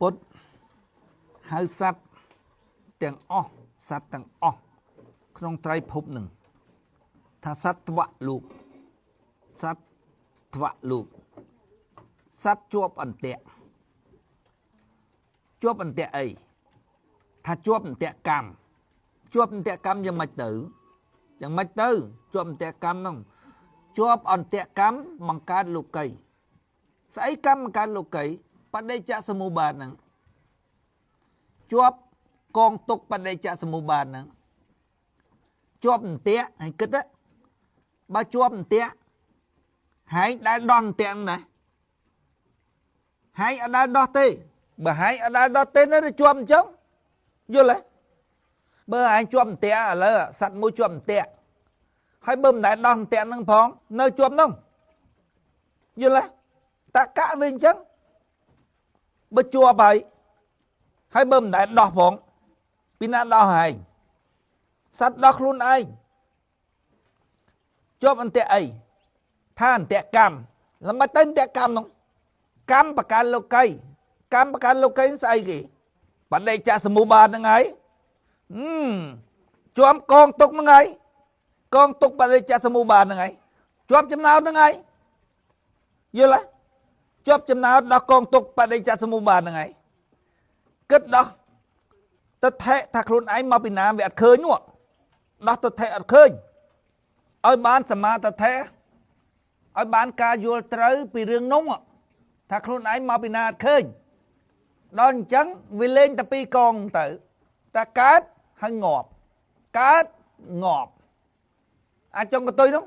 ពុទ្ធហៅសត្វទាំងអស់សត្វទាំងអស់ក្នុងត្រៃភពនឹងថាសត្វថ្វៈលោកសត្វថ្វៈលោកសត្វជាប់អន្ទាក់ជាប់អន្ទាក់អីថាជាប់អន្ទាក់កម្មជាប់អន្ទាក់កម្មយ៉ាងម៉េចទៅយ៉ាងម៉េចទៅជាប់អន្ទាក់កម្មនោះជាប់អន្ទាក់កម្មបង្កើតលោកីស្អីកម្មបង្កើតលោកីបដិច្ចសមុបាទហ្នឹងជាប់កងទុកបដិច្ចសមុបាទហ្នឹងជាប់អន្ទាក់ហើយគិតបើជាប់អន្ទាក់ហើយដែលដោះអន្ទាក់ណាហើយអត់ដែលដោះទេបើហើយអត់ដែលដោះទេនៅជាប់អញ្ចឹងយល់ទេបើឯងជាប់អន្ទាក់ឥឡូវសត្វមួយជាប់អន្ទាក់ហើយបើមិនដែលដោះអន្ទាក់ហ្នឹងផងនៅជាប់ហ្នឹងយល់ទេតកៈវិញអញ្ចឹងបើជាប់ហើយបើមិនដែលដោះផងពីណាដោះហើយសត្វដោះខ្លួនឯងជាប់អន្ទាក់អីថាអន្ទាក់កម្មល្មិចទៅអន្ទាក់កម្មនោះកម្មបកាលោកីកម្មបកាលោកីស្អីគេបដិច្ចសមុបាទហ្នឹងហើជាប់កងទុកហ្នឹងហើយកងទុកបដិច្ចសមុបាទហ្នឹងហើយជាប់ចំណោទហ្នឹងហើយយល់ទេជាប់ចំណោទដោះកងទុកបដិច្ចសមុបាទហ្នឹងហើយគិតដោះទិដ្ឋិថាខ្លួនឯងមកពីណាវាអត់ឃើញនោះដោះទិដ្ឋិអត់ឃើញឲ្យបានសមាទិដ្ឋិឲ្យបានការយល់ត្រូវពីរឿងនោះថាខ្លួនឯងមកពីណាអត់ឃើញដល់អញ្ចឹងវាលេងតែពីរកងទៅតែកើតហើយងាប់កើតងាប់អាចុងកតុយនោះ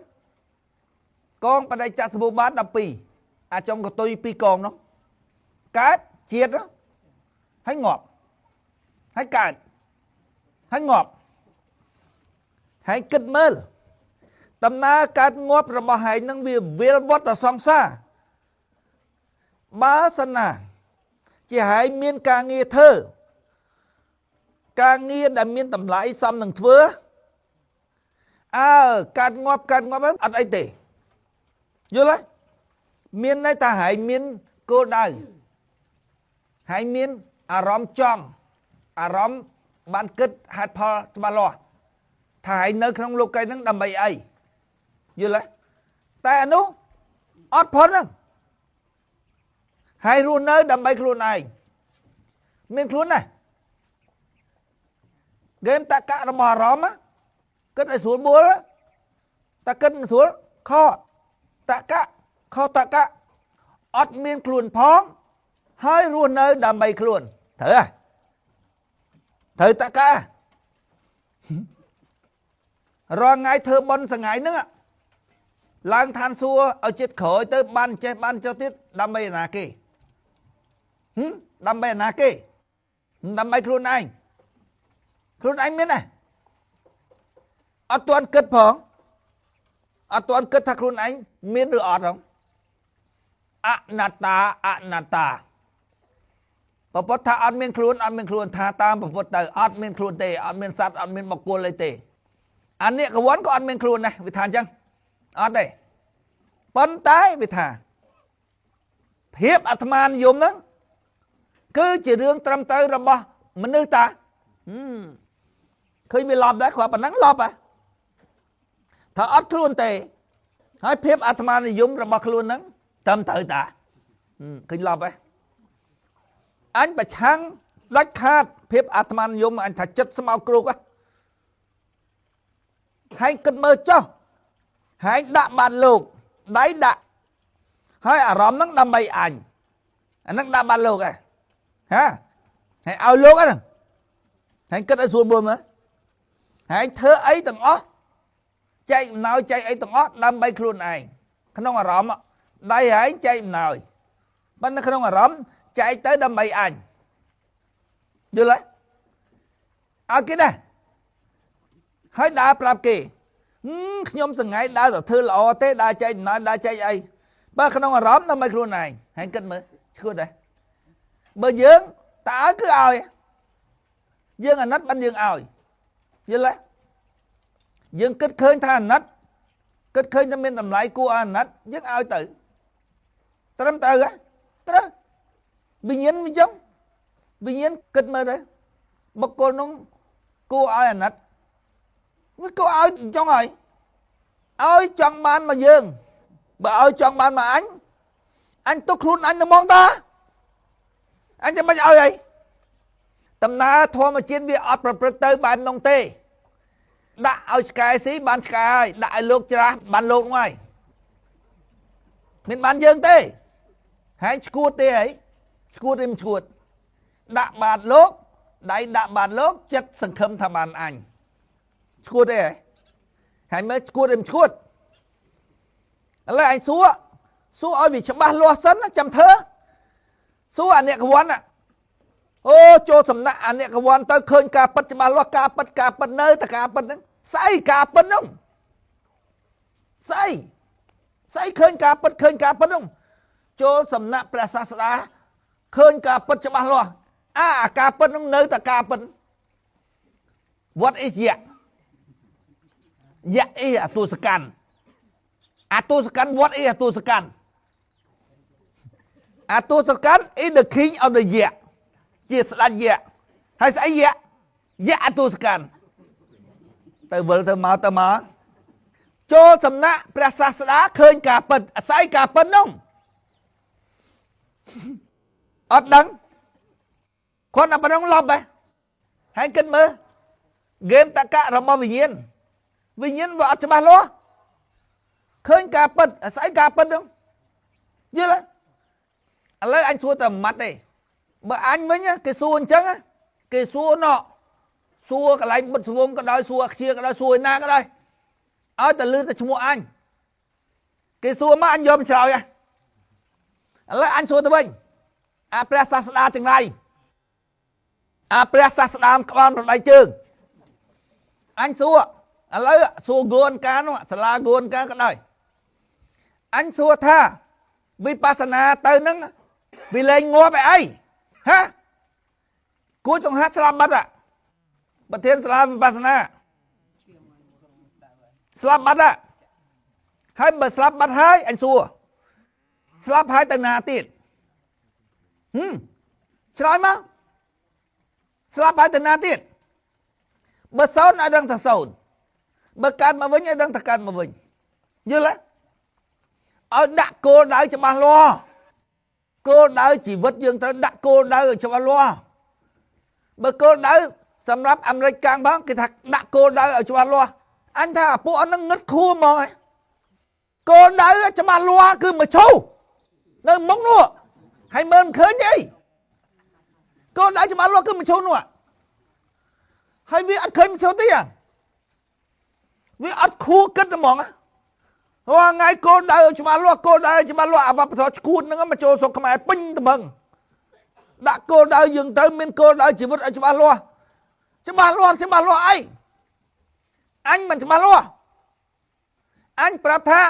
កងបដិច្ចសមុបាទ12អាចុងកតុយពីរកងនោះកើតជាតិហើយងាប់ហើយកើតហើយងាប់ហើយគិតមើលដំណើរកើតងាប់របស់ឯងនឹងវាវិលវត្តសង្សារបើសិនណាជាឯងមានការងារធ្វើការងារដែលមានតម្លៃសមនឹងធ្វើកើតងាប់អត់អីទេយល់ទេមានន័យថាឯងមានគោលដៅឯងមានអារម្មណ៍ចង់អារម្មណ៍បានគិតហេតុផលច្បាស់លាស់ថាឯងនៅក្នុងលោកីហ្នឹងដើម្បីអីយល់ទេតែអានោះអត់ផុតហ្នឹងហើយរស់នៅដើម្បីខ្លួនឯងមានខ្លួនណាហ្គេមតកៈរបស់អារម្មណ៍គិតឲ្យស្រួលបួលតែគិតមិនស្រួលខតកៈខតកៈអត់មានខ្លួនផងហើយរស់នៅដើម្បីខ្លួនត្រូវតកៈរាល់ថ្ងៃធ្វើបុណ្យសងៃហ្នឹងឡើងឋានសួគ៌ឲ្យចិត្តក្រោយទៅបានចេះបានចុះទៀតដើម្បីណាគេដើម្បីណាគេដើម្បីខ្លួនឯងមានណាអត់ទាន់គិតផងអត់ទាន់គិតថាខ្លួនឯងមានឬអត់ផងអនត្តាពពុទ្ធថាអត់មានខ្លួនថាតាមពពុទ្ធទៅអត់មានខ្លួនទេអត់មានសត្វអត់មានបុគ្គលអីទេអានេះកវ័នក៏អត់មានខ្លួនដែរវាថាអញ្ចឹងអត់ទេប៉ុន្តែវាថាភាពអាត្មានិយមហ្នឹងគឺជារឿងត្រឹមត្រូវរបស់មនុស្សតាឃើញវាលប់ដែរគ្រាន់ប៉ុណ្ណឹងលប់ថាអត់ខ្លួនទេហើយភាពអាត្មានិយមរបស់ខ្លួនហ្នឹងត្រឹមត្រូវតាឃើញលប់អញប្រឆាំងដាច់ខាតភាពអាត្មានិយមអញថាចិត្តស្មោកគ្រូកហើយគិតមើលចុះហើយដាក់បាត់លោកដៃដាក់ហើយអារម្មណ៍ហ្នឹងដើម្បីអញអាហ្នឹងដាក់បាត់លោកហើយឲ្យលោកហ្នឹងហើយគិតឲ្យស្រួលបួលមើលហើយធ្វើអីទាំងអស់ចែកអំណោយចែកអីទាំងអស់ដើម្បីខ្លួនឯងក្នុងអារម្មណ៍ដៃឯងចែកអំណោយប៉ុន្តែក្នុងអារម្មណ៍ចែកទៅដើម្បីអញយល់ទេឲ្យគេដែរហើយដើរប្រាប់គេខ្ញុំសងៃដើរទៅធ្វើល្អទេដើរចែកអំណោយដើរចែកអីបើក្នុងអារម្មណ៍ដើម្បីខ្លួនឯងហើយគិតមើលឈួតដែរបើយើងតើគឺឲ្យយើងអាណិតបានយើងឲ្យយល់ទេយើងគិតឃើញថាអាណិតគិតឃើញថាមានតម្លៃគួរអាណិតយើងឲ្យទៅត្រឹមត្រូវត្រូវវិញ្ញាណអញ្ចឹង វិញ្ញាណគិតមើលទៅបុគ្គលនោះគួរឲ្យអាណិតវាគួរឲ្យចង់ឲ្យចង់បានមកយើងបើឲ្យចង់បានមកអញទុកខ្លួនអញទៅមកតាអញចាំមិនឲ្យអីដំណើរធម្មជាតិវាអត់ប្រព្រឹត្តទៅបែបនោះទេដាក់ឲ្យឆ្កែស៊ីបានឆ្កែហើយដាក់ឲ្យលោកច្រាស់បានលោកនោះហើយមានបានយើងទេហើយឈួតទេហីឈួតទេមិនឈួតដាក់បាតលោកដៃដាក់បាតលោកចិត្តសង្ឃឹមថាបានអញឈួតទេហីហើយមើលឈួតទេមិនឈួតឥឡូវអញសួរឲ្យវាច្បាស់លាស់សិនចាំធ្វើសួរអាអ្នកកវ័នអូចូលសំណាក់អាអ្នកកវ័នទៅឃើញការពិតច្បាស់លាស់ការពិតនៅតែការពិតហ្នឹងស្អីការពិតហ្នឹងស្អីឃើញការពិតហ្នឹងចូលសំណាក់ព្រះសាស្តាឃើញការពិតច្បាស់លាស់អាការពិតហ្នឹងនៅតែការពិត What is yak yak is អតុសកម្ម what is អតុសកម្ម អតុសកម្ម is the king of the yak ជាស្ដេចយៈហើយស្អីយៈអតុសកម្មទៅវិលទៅមកចូលសំណាក់ព្រះសាស្តាឃើញការពិតស្អីការពិតនោះអត់ដឹងគាត់តែប៉ុណ្្នឹងលប់ហើយគិតមើលហ្គេមតកៈរបស់វិញ្ញាណវាអត់ច្បាស់លាស់ឃើញការពិតស្អីការពិតនោះយល់ទេឥឡូវអញសួរតែម៉ាត់ទេបើអញវិញគេសួរអញ្ចឹងគេសួរសួរកន្លែងបុតស្វងក៏ដោយសួរខ្ជាក៏ដោយសួរឯណាក៏ដោយឲ្យតែលឺតែឈ្មោះអញគេសួរមកអញយកមិនឆ្លើយឥឡូវអញសួរទៅវិញអាព្រះសាស្តាចង្រៃអាព្រះសាស្តាក្បាលប្រដៃជើងអញសួរឥឡូវសួរគួនការនោះសាលាគួនការក៏ដោយអញសួរថាវិបស្សនាទៅនឹងវាលែងងាប់អីហាគួរចង្ហាត់ស្លាប់បាត់ប្រធានសាលាវិបស្សនាស្លាប់បាត់ហើយបើស្លាប់បាត់ហើយអញសួរស្លាប់ហើយទៅណាទៀតឆ្លើយមកស្លាប់ហើយទៅណាទៀតបើសូន្យឲ្យដឹងថាសូន្យបើកើតមកវិញឲ្យដឹងថាកើតមកវិញយល់ទេឲ្យដាក់គោលដៅច្បាស់លាស់គោលដៅជីវិតយើងត្រូវដាក់គោលដៅឲ្យច្បាស់លាស់បើគោលដៅសម្រាប់អាមេរិកកាំងផងគេថាដាក់គោលដៅឲ្យច្បាស់លាស់អញថាពួកអត់នឹងងឹតខួរហ្មងឯងគោលដៅច្បាស់លាស់គឺមកឈូនៅមុខនោះហើយមើលមិនឃើញទេគោលដៅច្បាស់លាស់គឺមកឈូនោះហើយវាអត់ឃើញមកឈូទេវាអត់ខួរគិតហ្មងរាល់ថ្ងៃគោលដៅច្បាស់លាស់អាវ៉ាបធរឈួតហ្នឹងមកចូលស្រុកខ្មែរពេញត្បឹងដាក់គោលដៅយើងទៅមានគោលដៅជីវិតឲ្យច្បាស់លាស់អីអញមិនច្បាស់លាស់អញប្រាប់ថា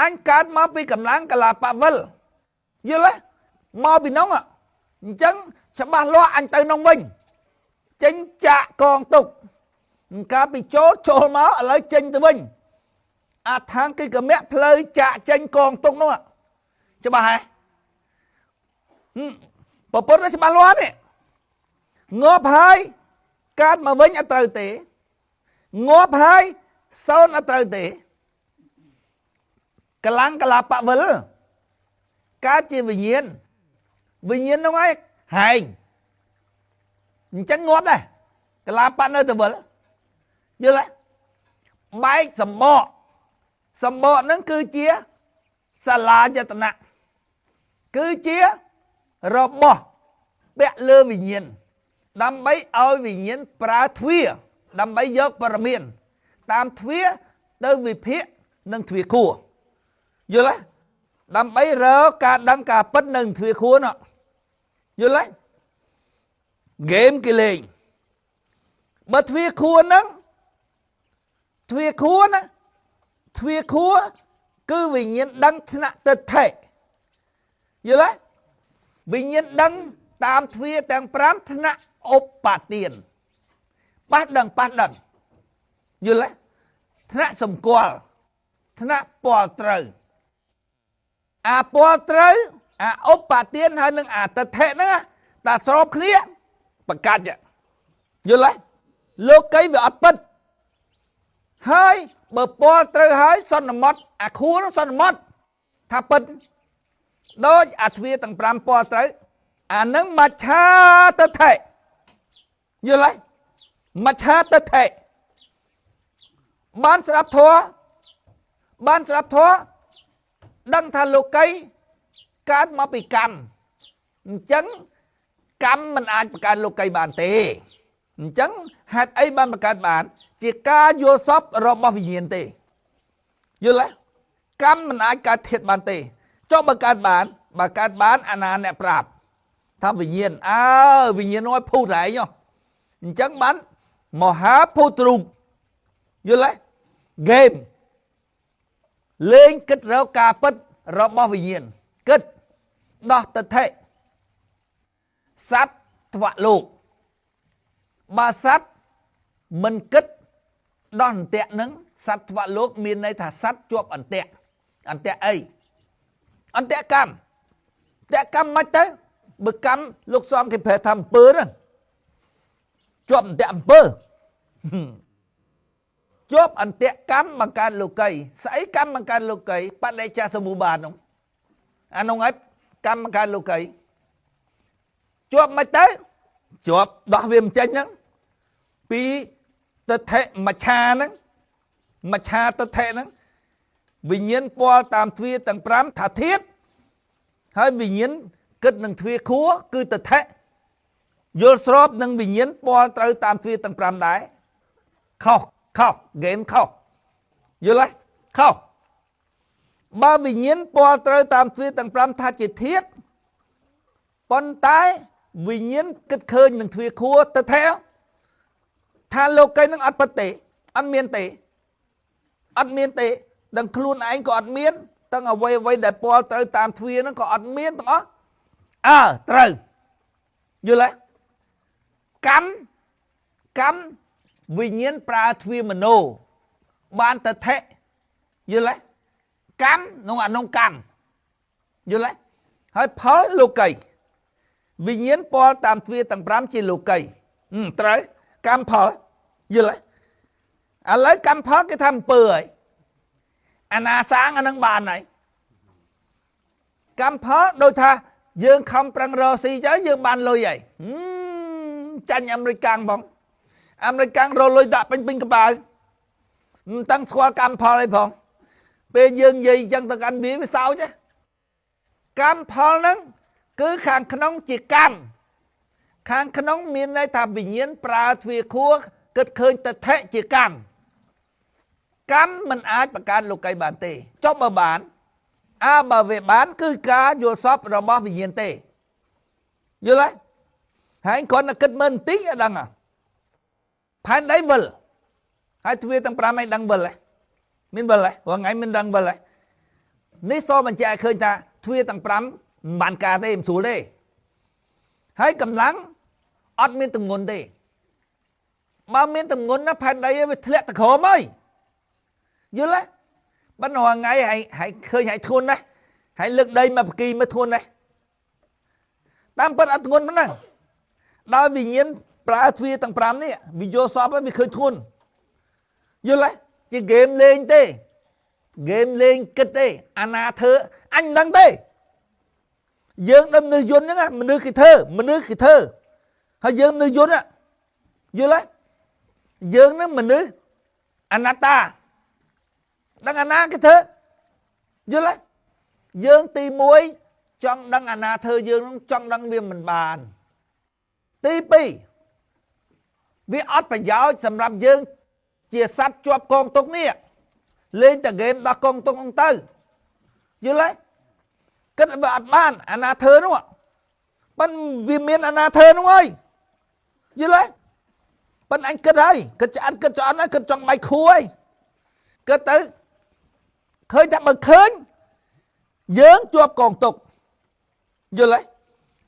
អញកើតមកពីកម្លាំងកលាបវិលយល់ទេមកពីនោះអញ្ចឹងច្បាស់លាស់អញទៅនោះវិញចេញចាក់កងទុកកាលពីចូលមកឥឡូវចេញទៅវិញអាខាងគេកមៈផ្លូវចាក់ចេញកងទុកនោះច្បាស់ហ៎ប្រពន្ធច្បាស់លាស់នេះងាប់ហើយកើតមកវិញអត់ត្រូវទេងាប់ហើយសូន្យអត់ត្រូវទេកលាំងកលាបវិលកើតជាវិញ្ញាណនោះឯងហែងអញ្ចឹងងាប់ដែរកលាបនៅទៅវិលយល់ទេបែកសម្បកហ្នឹងគឺជាសាលាយតនៈគឺជារបស់ពាក់លើវិញ្ញាណដើម្បីឲ្យវិញ្ញាណប្រើទ្វារដើម្បីយកព័ត៌មានតាមទ្វារទៅវិភាគនិងទ្វារខួរយល់ទេដើម្បីរកការដឹងការពិតនៅទ្វារខួរនោះយល់ទេហ្គេមគេលេងបើទ្វារខួរហ្នឹងទ្វារខួរគឺវិញ្ញាណដឹងថ្នាក់ទិដ្ឋិយល់ទេវិញ្ញាណដឹងតាមទ្វារទាំង5ថ្នាក់ឧបទានប៉ះដឹងយល់ទេថ្នាក់សម្គាល់ថ្នាក់ពាល់ត្រូវអាពាល់ត្រូវអាឧបទានហើយនឹងអាទិដ្ឋិហ្នឹង តាស្របគ្នាបង្កាច់យល់ទេលោកីវាអត់ពិតហើយបើពលត្រូវហើយសន្មត់អាខួរនោះសន្មត់ថាពិតដូចអាទ្វាទាំង5ពលត្រូវអានឹងមច្ឆាទិដ្ឋិយល់ទេមច្ឆាទិដ្ឋិបានស្ដាប់ធម៌ដឹងថាលោកីកើតមកពីកម្មអញ្ចឹងកម្មមិនអាចបង្កើតលោកីបានទេអញ្ចឹងហេតុអីបានបង្កើតបានជាការយល់សពរបស់វិញ្ញាណទេយល់ទេកម្មមិនអាចកើតធាតុបានទេចុះបើកើតបានអាណាអ្នកប្រាប់ថាវិញ្ញាណវិញ្ញាណនោះភូតឯងអញ្ចឹងបានមហាភូតរូបយល់ទេហ្គេមលេងគិតរកការពិតរបស់វិញ្ញាណគិតដោះទិដ្ឋិសត្វធ្វៈលោកបើសត្វមិនគិតដោះអន្ទាក់នឹងសត្វធ្វៈលោកមានន័យថាសត្វជាប់អន្ទាក់អីអន្ទាក់កម្មមិនទៅបើកម្មលោកសំគេប្រែថាអំពើហ្នឹងជាប់អន្ទាក់អំពើជាប់អន្ទាក់កម្មបង្កើតលោកីស្អីកម្មបង្កើតលោកីបដិច្ចាសមុប្បាតនោះអានោះហើយកម្មបង្កើតលោកីជាប់មិនទៅជាប់ដោះវាមិនចេញហ្នឹងពីទិដ្ឋិមច្ឆាហ្នឹងមច្ឆាទិដ្ឋិហ្នឹងវិញ្ញាណពលតាមទ្វារទាំង5ថាធាតុហើយវិញ្ញាណគិតនឹងទ្វារខួរគឺទិដ្ឋិយល់ស្របនឹងវិញ្ញាណពលត្រូវតាមទ្វារទាំង5ដែរខុសហ្គេមខុសយល់ទេខុសបើវិញ្ញាណពលត្រូវតាមទ្វារទាំង5ថាជាធាតុប៉ុន្តែវិញ្ញាណគិតឃើញនឹងទ្វារខួរទៅថាលោកីនឹងអត់ពិតទេអត់មានទេដឹងខ្លួនឯងក៏អត់មានទាំងអ្វីដែលពលត្រូវតាមទ្វារហ្នឹងក៏អត់មានទាំងអស់ត្រូវយល់ទេកម្មវិញ្ញាណប្រើទ្វារមโนបានទិដ្ឋិយល់ទេកម្មក្នុងអានងកម្មយល់ទេហើយផលលោកីវិញ្ញាណពលតាមទ្វារទាំង5ជាលោកីត្រូវកម្មផលយល់ទេឥឡូវកម្មផលគេថាអំពើហើយអាណាសាងអានឹងបានហើយកម្មផលដូចថាយើងខំប្រឹងរកស៊ីទៅយើងបានលុយហើយចាញ់អាមេរិកកាំងបងអាមេរិកកាំងរកលុយដាក់ពេញក្បាលមិនតាំងស្គាល់កម្មផលអីផងពេលយើងនិយាយអញ្ចឹងទៅកាន់វាសោចកម្មផលហ្នឹងគឺខាងក្នុងជាកម្មខាងក្នុងមានន័យថាវិញ្ញាណប្រើទ្វារខួរគិតឃើញទិដ្ឋិជាកម្មមិនអាចបង្កើតលោកីបានទេចុះបើបានបើវាបានគឺការយល់សពរបស់វិញ្ញាណទេយល់ទេហើយគាត់តែគិតមើលបន្តិចអត់ដឹងផែនដីវិលហើយទ្វារទាំង5ឯងដឹងវិលហ៎មានវិលហ៎ព្រោះថ្ងៃមានដឹងវិលហ៎នេះសូមបញ្ជាក់ឲ្យឃើញថាទ្វារទាំង5មិនបានការទេមិនស្រួលទេហើយកម្លាំងអត់មានទម្ងន់ទេបើមានទម្ងន់ណាផែនដីវាធ្លាក់ទៅក្រោមហើយយល់ទេបើនៅថ្ងៃហើយឃើញហើយធួនណាហើយលើកដីមកបកីមកធួនណាតាមពិតអត់ធ្ងន់ប៉ុណ្ណឹងដោយវិញ្ញាណប្រើទ្វារទាំង5នេះវាយកសពហើយវាឃើញធួនយល់ទេជាហ្គេមលេងទេហ្គេមលេងគិតទេអាណាធ្វើអញមិនដឹងទេយើងដល់មនុស្សយន្តហ្នឹងមនុស្សគេធ្វើហើយយើងមនុស្សយន្តយល់ទេយើងហ្នឹងមនុស្សអនត្តាដឹងអាណាគេធ្វើយល់ទេយើងទី1ចង់ដឹងអាណាធ្វើយើងនឹងចង់ដឹងវាមិនបានទី2វាអត់ប្រយោជន៍សម្រាប់យើងជាសត្វជាប់កងទុកនេះលេងតែហ្គេមដោះកងទុកហ្នឹងទៅយល់ទេគិតវាអត់បានអាណាធ្វើនោះប៉ិនវាមានអាណាធ្វើនោះហើយយល់ទេប៉ិនអញគិតហើយគិតឆ្អិនគិតឆ្អន់ហើយគិតចង់បាយខួរហើយគិតទៅឃើញថាបើឃើញយើងជាប់កងទុកយល់ទេ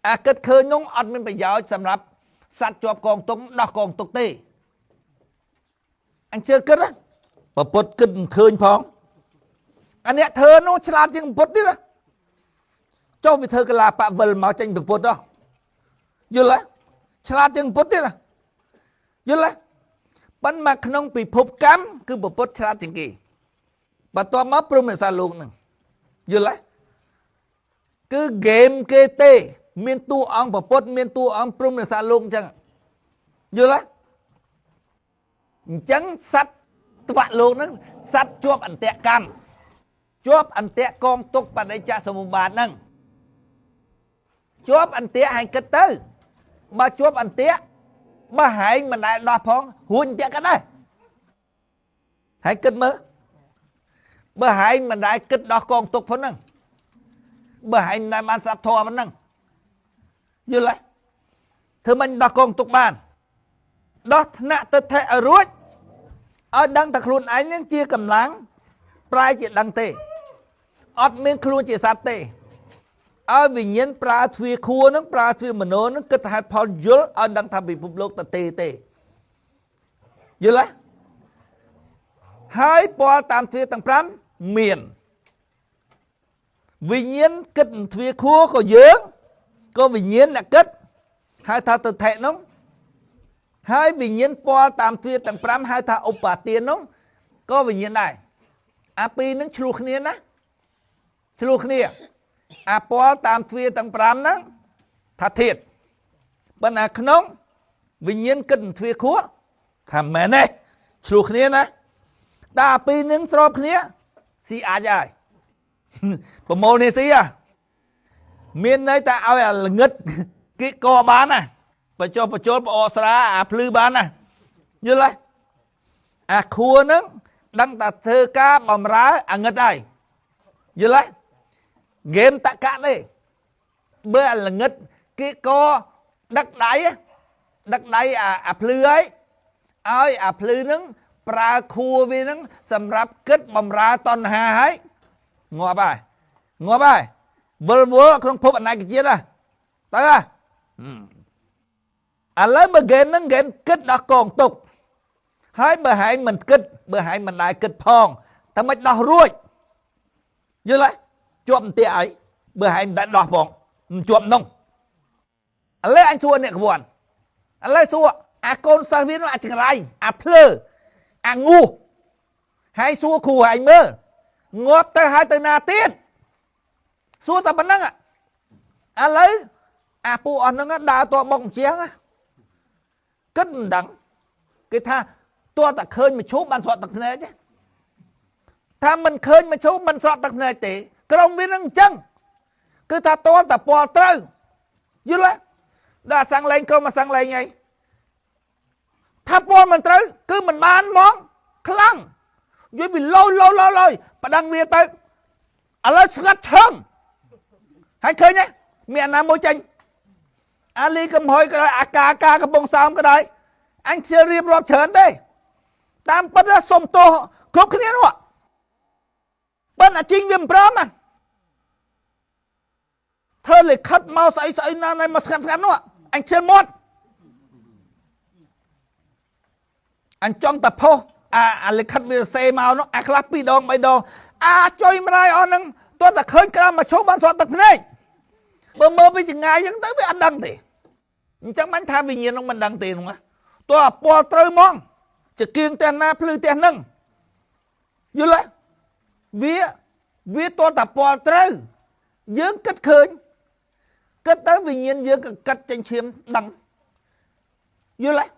អាគិតឃើញនោះអត់មានប្រយោជន៍សម្រាប់សត្វជាប់កងទុកដោះកងទុកទេអញជឿគិតប្រពុតគិតមិនឃើញផងអាអ្នកធ្វើនោះឆ្លាតជាងប្រពុតទៀតចុះវាធ្វើកលាបវិលមកចេញប្រពុត យល់ទេឆ្លាតជាងពុទ្ធទៀតណាយល់ទេប៉ុន្តែក្នុងពិភពកម្មគឺពុទ្ធឆ្លាតជាងគេបន្ទាប់មកព្រមរក្សាលោកនឹងយល់ទេគឺហ្គេមគេទេមានតួអង្គពុទ្ធមានតួអង្គព្រមរក្សាលោកអញ្ចឹងយល់ទេអញ្ចឹងសត្វត្វៈលោកហ្នឹងសត្វជាប់អន្តៈកម្មជាប់អន្តៈកងទុកបដិច្ចសមុប្បាតហ្នឹងជាប់អន្តៈហើយគិតទៅបើជាប់អន្តៈបើហែងមិនដែលដោះផងរួចអន្តៈក៏ដែរហើយគិតមើលបើហែងមិនដែលគិតដោះកងទុកផងហ្នឹងបើហែងមិនដែលបានស្ដាប់ធម៌ប៉ុណ្ណឹងយល់ទេធ្វើមិនដោះកងទុកបានដោះថ្នាក់ទិដ្ឋិឲ្យរួចឲ្យដឹងតែខ្លួនឯងនឹងជាកម្លាំងប្រែជាដឹងទេអត់មានខ្លួនជាសត្វទេឲ្យវិញ្ញាណប្រើទ្វាខួរនឹងប្រើទ្វាមโนនឹងគិតហេតុផលយល់ឲ្យដឹងថាពិភពលោកទៅទេយល់ទេហើយពាល់តាមទ្វាទាំង5មានវិញ្ញាណគិតទ្វាខួរក៏យើងក៏វិញ្ញាណអ្នកគិតហៅថាទិដ្ឋិនោះហើយវិញ្ញាណពាល់តាមទ្វាទាំង5ហៅថាឧបាទាននោះក៏វិញ្ញាណដែរអាពីរនឹងឆ្លោះគ្នាណាឆ្លោះគ្នាអាពាល់តាមទ្វាទាំង5ហ្នឹងថាធាតុប៉ុន្តែក្នុងវិញ្ញាណគិតទ្វាខួរថាមែនទេឆ្លោះគ្នាណាតែអាពីរនឹងស្របគ្នាស៊ីអាចហើយប្រមូលនេះស៊ីមានន័យតែឲ្យអាល្ងឹតគេកបានណាបញ្ចុះបញ្ចូលប្អស្រាអាភ្លឺបានណាយល់ទេអាខួរហ្នឹងដឹងតែធ្វើការបំរើអាងឹតហើយយល់ទេហ្គេមតកៈទេបើអាល្ងឹតគេកដឹកដៃអាភ្លឺហើយឲ្យអាភ្លឺហ្នឹងប្រើខួរវាហ្នឹងសម្រាប់គិតបំរើតណ្ហាហើយងាប់ហើយវល់ក្នុងភពអនាគតជាតិទៅឥឡូវបើហ្គេមហ្នឹងហ្គេមគិតដល់កងទុកហើយបើហែងមិនគិតបើហែងមិនដែរគិតផងតែមិនដោះរួចយល់ទេជាប់អន្ទាក់ហើយបើហែងមិនដែរដោះផងមិនជាប់នោះឥឡូវអញសួរអ្នកក្បួនឥឡូវសួរអាកូនសិស្សវានោះអាចង្រៃអាភ្លើអាងូហើយសួរគ្រូហែងមើលងាប់ទៅហើយទៅណាទៀតសួរតែប៉ុណ្្នឹងឥឡូវអាពូអស់ហ្នឹងដើរតបុកអញ្ចឹងគិតមិនដឹងគេថាតើតែឃើញមឈូសបានស្រក់ទឹកភ្នែកទេថាមិនឃើញមឈូសមិនស្រក់ទឹកភ្នែកទេក្រុមវានឹងអញ្ចឹងគឺថាតើតែពាល់ត្រូវយល់ទេដល់អាសាំងលេងក្រុមអាសាំងលេងអីថាពាល់មិនត្រូវគឺមិនបានហ្មងខ្លាំងយល់ពីលយប៉ណ្ដឹងវាទៅឥឡូវស្ងាត់ឈឹងហើយឃើញទេមានអាណាមួយចេញអាលីកំហុយក៏ដោយអាកាកំពុងសោមក៏ដោយអញខ្ជិលរៀបរាប់ច្រើនទេតាមពិតសុំទោសគ្រប់គ្នានោះប៉ុន្តែជីងវាមិនព្រមធ្វើលិខិតមកស្អីណាមកស្ងាត់នោះអញខ្ជិលមាត់អញចង់តែផុសអាលិខិតវាសេមកនោះអាខ្លះ2 ដង 3 ដងអាចុយម្ដាយអស់ហ្នឹងទោះតែឃើញក្រៅមកឈប់បានស្រក់ទឹកភ្នែកបើមើលពីចង្ងាយអញ្ចឹងទៅវាអត់ដឹងទេអញ្ចឹងមិនថាវិញ្ញាណនោះមិនដឹងទេនោះទោះពាល់ត្រូវហ្មងចកៀងផ្ទះណាភ្លឺផ្ទះហ្នឹងយល់ទេវាទោះតែពាល់ត្រូវយើងគិតឃើញគិតទៅវិញ្ញាណយើងក៏គិតចេញឈាមដឹងយល់ទេ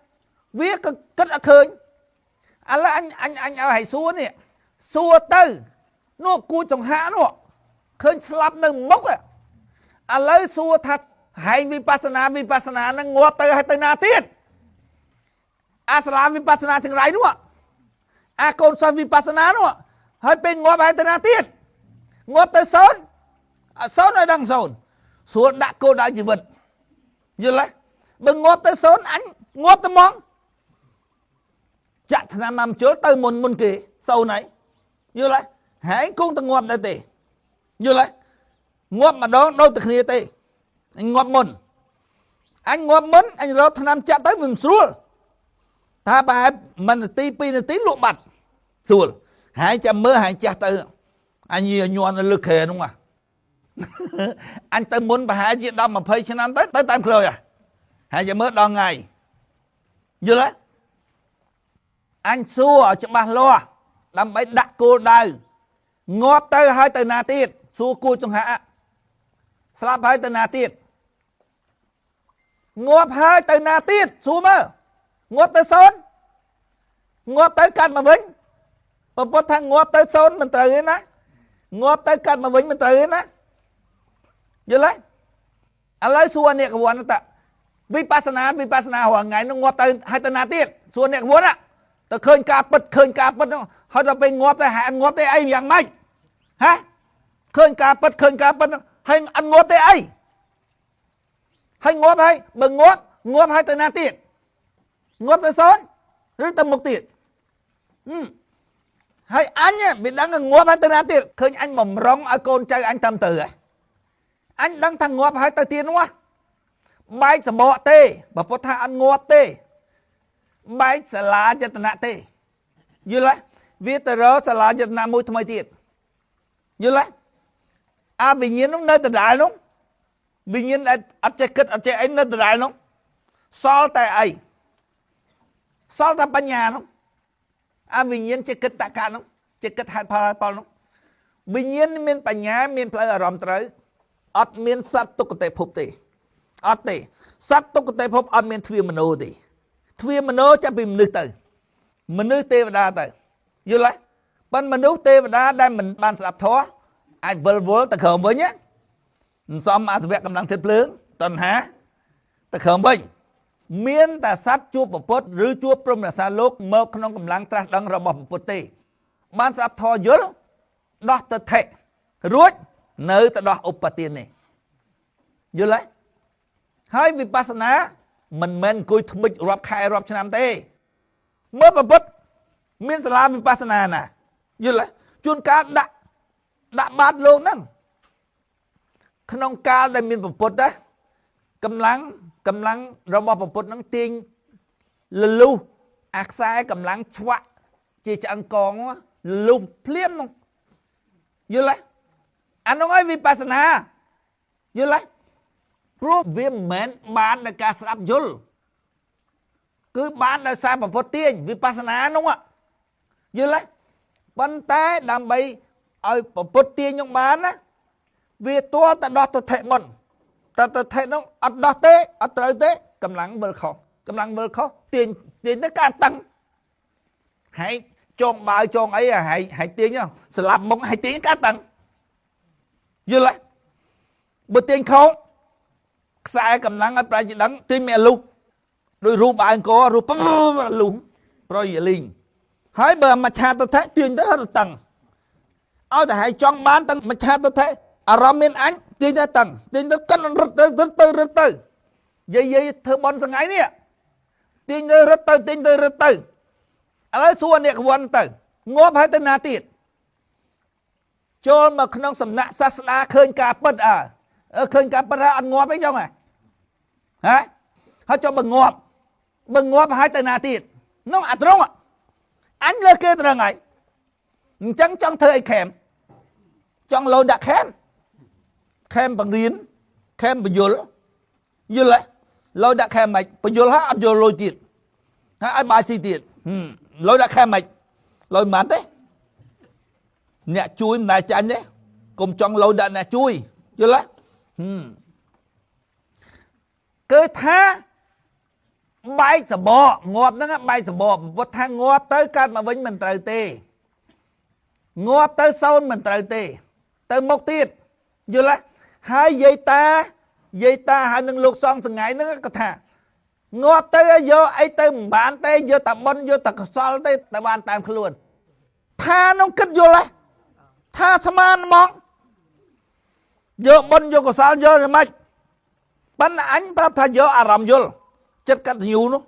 វាក៏គិតអត់ឃើញឥឡូវអញឲ្យឲ្យសួរនេះសួរទៅនោះគួចចង្ហានោះឃើញស្លាប់នៅមុខឥឡូវសួរថាហែងវិបស្សនាហ្នឹងងាប់ទៅហើយទៅណាទៀតអាសាលាវិបស្សនាចង្រៃនោះអាកូនសិស្សវិបស្សនានោះហើយពេលងាប់ហើយទៅណាទៀតងាប់ទៅសូន្យឲ្យដឹងសូន្យស្រួលដាក់គោលដៅជីវិតយល់ទេបើងាប់ទៅសូន្យអញងាប់ទៅហ្មងចាក់ឆ្នាំមកជុលទៅមុនគេសូន្យហើយយល់ទេហើយគង់តែងាប់ទៅទេយល់ទេងាប់ម្ដងដូចតែគ្នាទេអញងាប់មុនអញរត់ឆ្នាំចាក់ទៅវាមិនស្រួលថាបែប1 នាទី 2 នាទីលក់បាត់ស្រួលហើយចាំមើលហើយចាស់ទៅអញញ័រនៅលើខែនោះអញទៅមុនប្រហែលជា10 20ឆ្នាំទៅតាមក្លោយ ហើយចាំមើលដល់ថ្ងៃយល់ទេអញសួរច្បាស់លាស់ដើម្បីដាក់គោលដៅងាប់ទៅហើយទៅណាទៀតសួរគួចង្ហាក់ស្លាប់ហើយទៅណាទៀតងាប់ហើយទៅណាទៀតសួរមើលងាប់ទៅសូន្យងាប់ទៅកាត់មកវិញប្រពុតថាងាប់ទៅសូន្យមិនត្រូវទេណាងាប់ទៅកាត់មកវិញមិនត្រូវទេណាយល់ទេឥឡូវសួរអ្នកកវ័នតវិបស្សនារាល់ថ្ងៃនោះងាប់ទៅហើយទៅណាទៀតសួរអ្នកកវ័នទៅឃើញការពិតនោះហើយដល់ពេលងាប់ទៅហើយអត់ងាប់ទេអីយ៉ាងម៉េចហ៎ឃើញការពិតនោះហើយអត់ងាប់ទេអីហើយងាប់ហើយបើងាប់ហើយទៅណាទៀតងាប់ទៅសូន្យឬទៅមុខទៀតហើយអញវាដឹងងាប់ហើយទៅណាទៀតឃើញអញបំរុងឲ្យកូនចៅអញតាមទៅហ៎អញដឹងថាងាប់ហើយទៅទៀតនោះបែកសបកទេបើពុទ្ធថាអត់ងាប់ទេបែកសាលាយតនៈទេយល់ទេវាទៅរកសាលាយតនៈមួយថ្មីទៀតយល់ទេអវិញ្ញាណនោះនៅដដែលនោះវិញ្ញាណអត់ចេះគិតអត់ចេះអីនៅដដែលនោះសល់តែអីសល់តែបញ្ញានោះអវិញ្ញាណចេះគិតតកៈនោះចេះគិតហេតុផលនោះវិញ្ញាណមានបញ្ញាមានផ្លូវអារម្មណ៍ត្រូវអត់មានសត្វទុគតិភពទេអត់ទេសត្វទុគតិភពអត់មានទ្វាមនោទេទ្វាមនោចាប់ពីមនុស្សទៅមនុស្សទេវតាទៅយល់ទេប៉ុន្តែមនុស្សទេវតាដែលមិនបានស្ដាប់ធម៌អាចវិលវល់ទៅក្រោមវិញណាសំអាសវៈកម្លាំងធាតុភ្លើងតណ្ហាទៅក្រោមវិញមានតែសត្វជួបពុទ្ធឬជួបព្រហ្មរសាលោកមកក្នុងកម្លាំងត្រាស់ដឹងរបស់ពុទ្ធទេបានស្ដាប់ធម៌យល់ដោះទៅថេរួចនៅទៅដោះឧបទាននេះយល់ទេហើយវិបស្សនាមិនមែនអង្គុយថ្មិចរាប់ខែរាប់ឆ្នាំទេមើលពុទ្ធមានសាលាវិបស្សនាណាយល់ទេជួនកាលដាក់បាតលោកហ្នឹងក្នុងកាលដែលមានពុទ្ធណាកម្លាំងរបស់ពុទ្ធហ្នឹងទាញលលុះអាខ្សែកម្លាំងឆ្វាក់ជាឆ្អឹងកងលលុះភ្លាមហ្នឹងយល់ទេអានោះឲ្យវិបស្សនាយល់ទេព្រោះវាមិនមែនបានដោយការស្ដាប់យល់គឺបានដោយសារពុទ្ធទាញវិបស្សនានោះយល់ទេប៉ុន្តែដើម្បីឲ្យពុទ្ធទាញនឹងបានណាវាទាល់តែដោះទៅថេមុនតែទៅថេនោះអត់ដោះទេអត់ត្រូវទេកម្លាំងវិលខុសទាញទៅការតឹងហើយចងបាវចងអីហើយទាញស្លាប់មុខហើយទាញការតឹងយល់ទេបើទាញខុសខ្សែកម្លាំងឲ្យប្រាជ្ញាដឹងទាញមានលុះដោយរូបអអង្គររូបលុះប្រយលីងហើយបើមច្ឆាទិដ្ឋិទាញទៅហត់តឹងឲ្យតែឲ្យចង់បានទាំងមច្ឆាទិដ្ឋិអារម្មណ៍មានអញទាញទៅតឹងទាញទៅកិនរត់ទៅយាយធ្វើបន់សងៃនេះទាញទៅរត់ទៅឥឡូវសួរអ្នកកវ័នទៅងាប់ហើយទៅណាទៀតចូលមកក្នុងសំណាក់សាស្តាឃើញការពិតឃើញការពិតអត់ងាប់អីចឹងហ៎ហើយចុះបើងាប់ហើយទៅណាទៀតនោះអាត្រង់អញលើគេត្រង់ហើយអញ្ចឹងចង់ធ្វើអីខេមចង់លោដាក់ខេមបង្រៀនខេមបញ្យលយល់ទេលោដាក់ខេមមិនបញ្យលហើយអត់យល់លុយទៀតហើយឲ្យបាយស៊ីទៀតលោដាក់ខេមមិនលុយមិនទេអ្នកជួយមិនដែរចាញ់ទេកុំចង់លោដាក់អ្នកជួយយល់ទេគឺថាបែកសបកងាប់ហ្នឹងបែកសបកពុទ្ធថាងាប់ទៅកើតមកវិញមិនត្រូវទេងាប់ទៅសូន្យមិនត្រូវទេទៅមុខទៀតយល់ទេហើយយាយតាហើយនឹងលោកសង្ឃសងៃហ្នឹងក៏ថាងាប់ទៅយកអីទៅមិនបានទេយកតែបុណ្យយកតែកុសលទេតែបានតាមខ្លួនថានោះគិតយល់ទេថាស្មានហ្មងយកបុណ្យយកកុសលយកមិនប៉ុន្តែអញប្រាប់ថាយកអារម្មណ៍យល់ចិត្តកតញ្ញូនោះ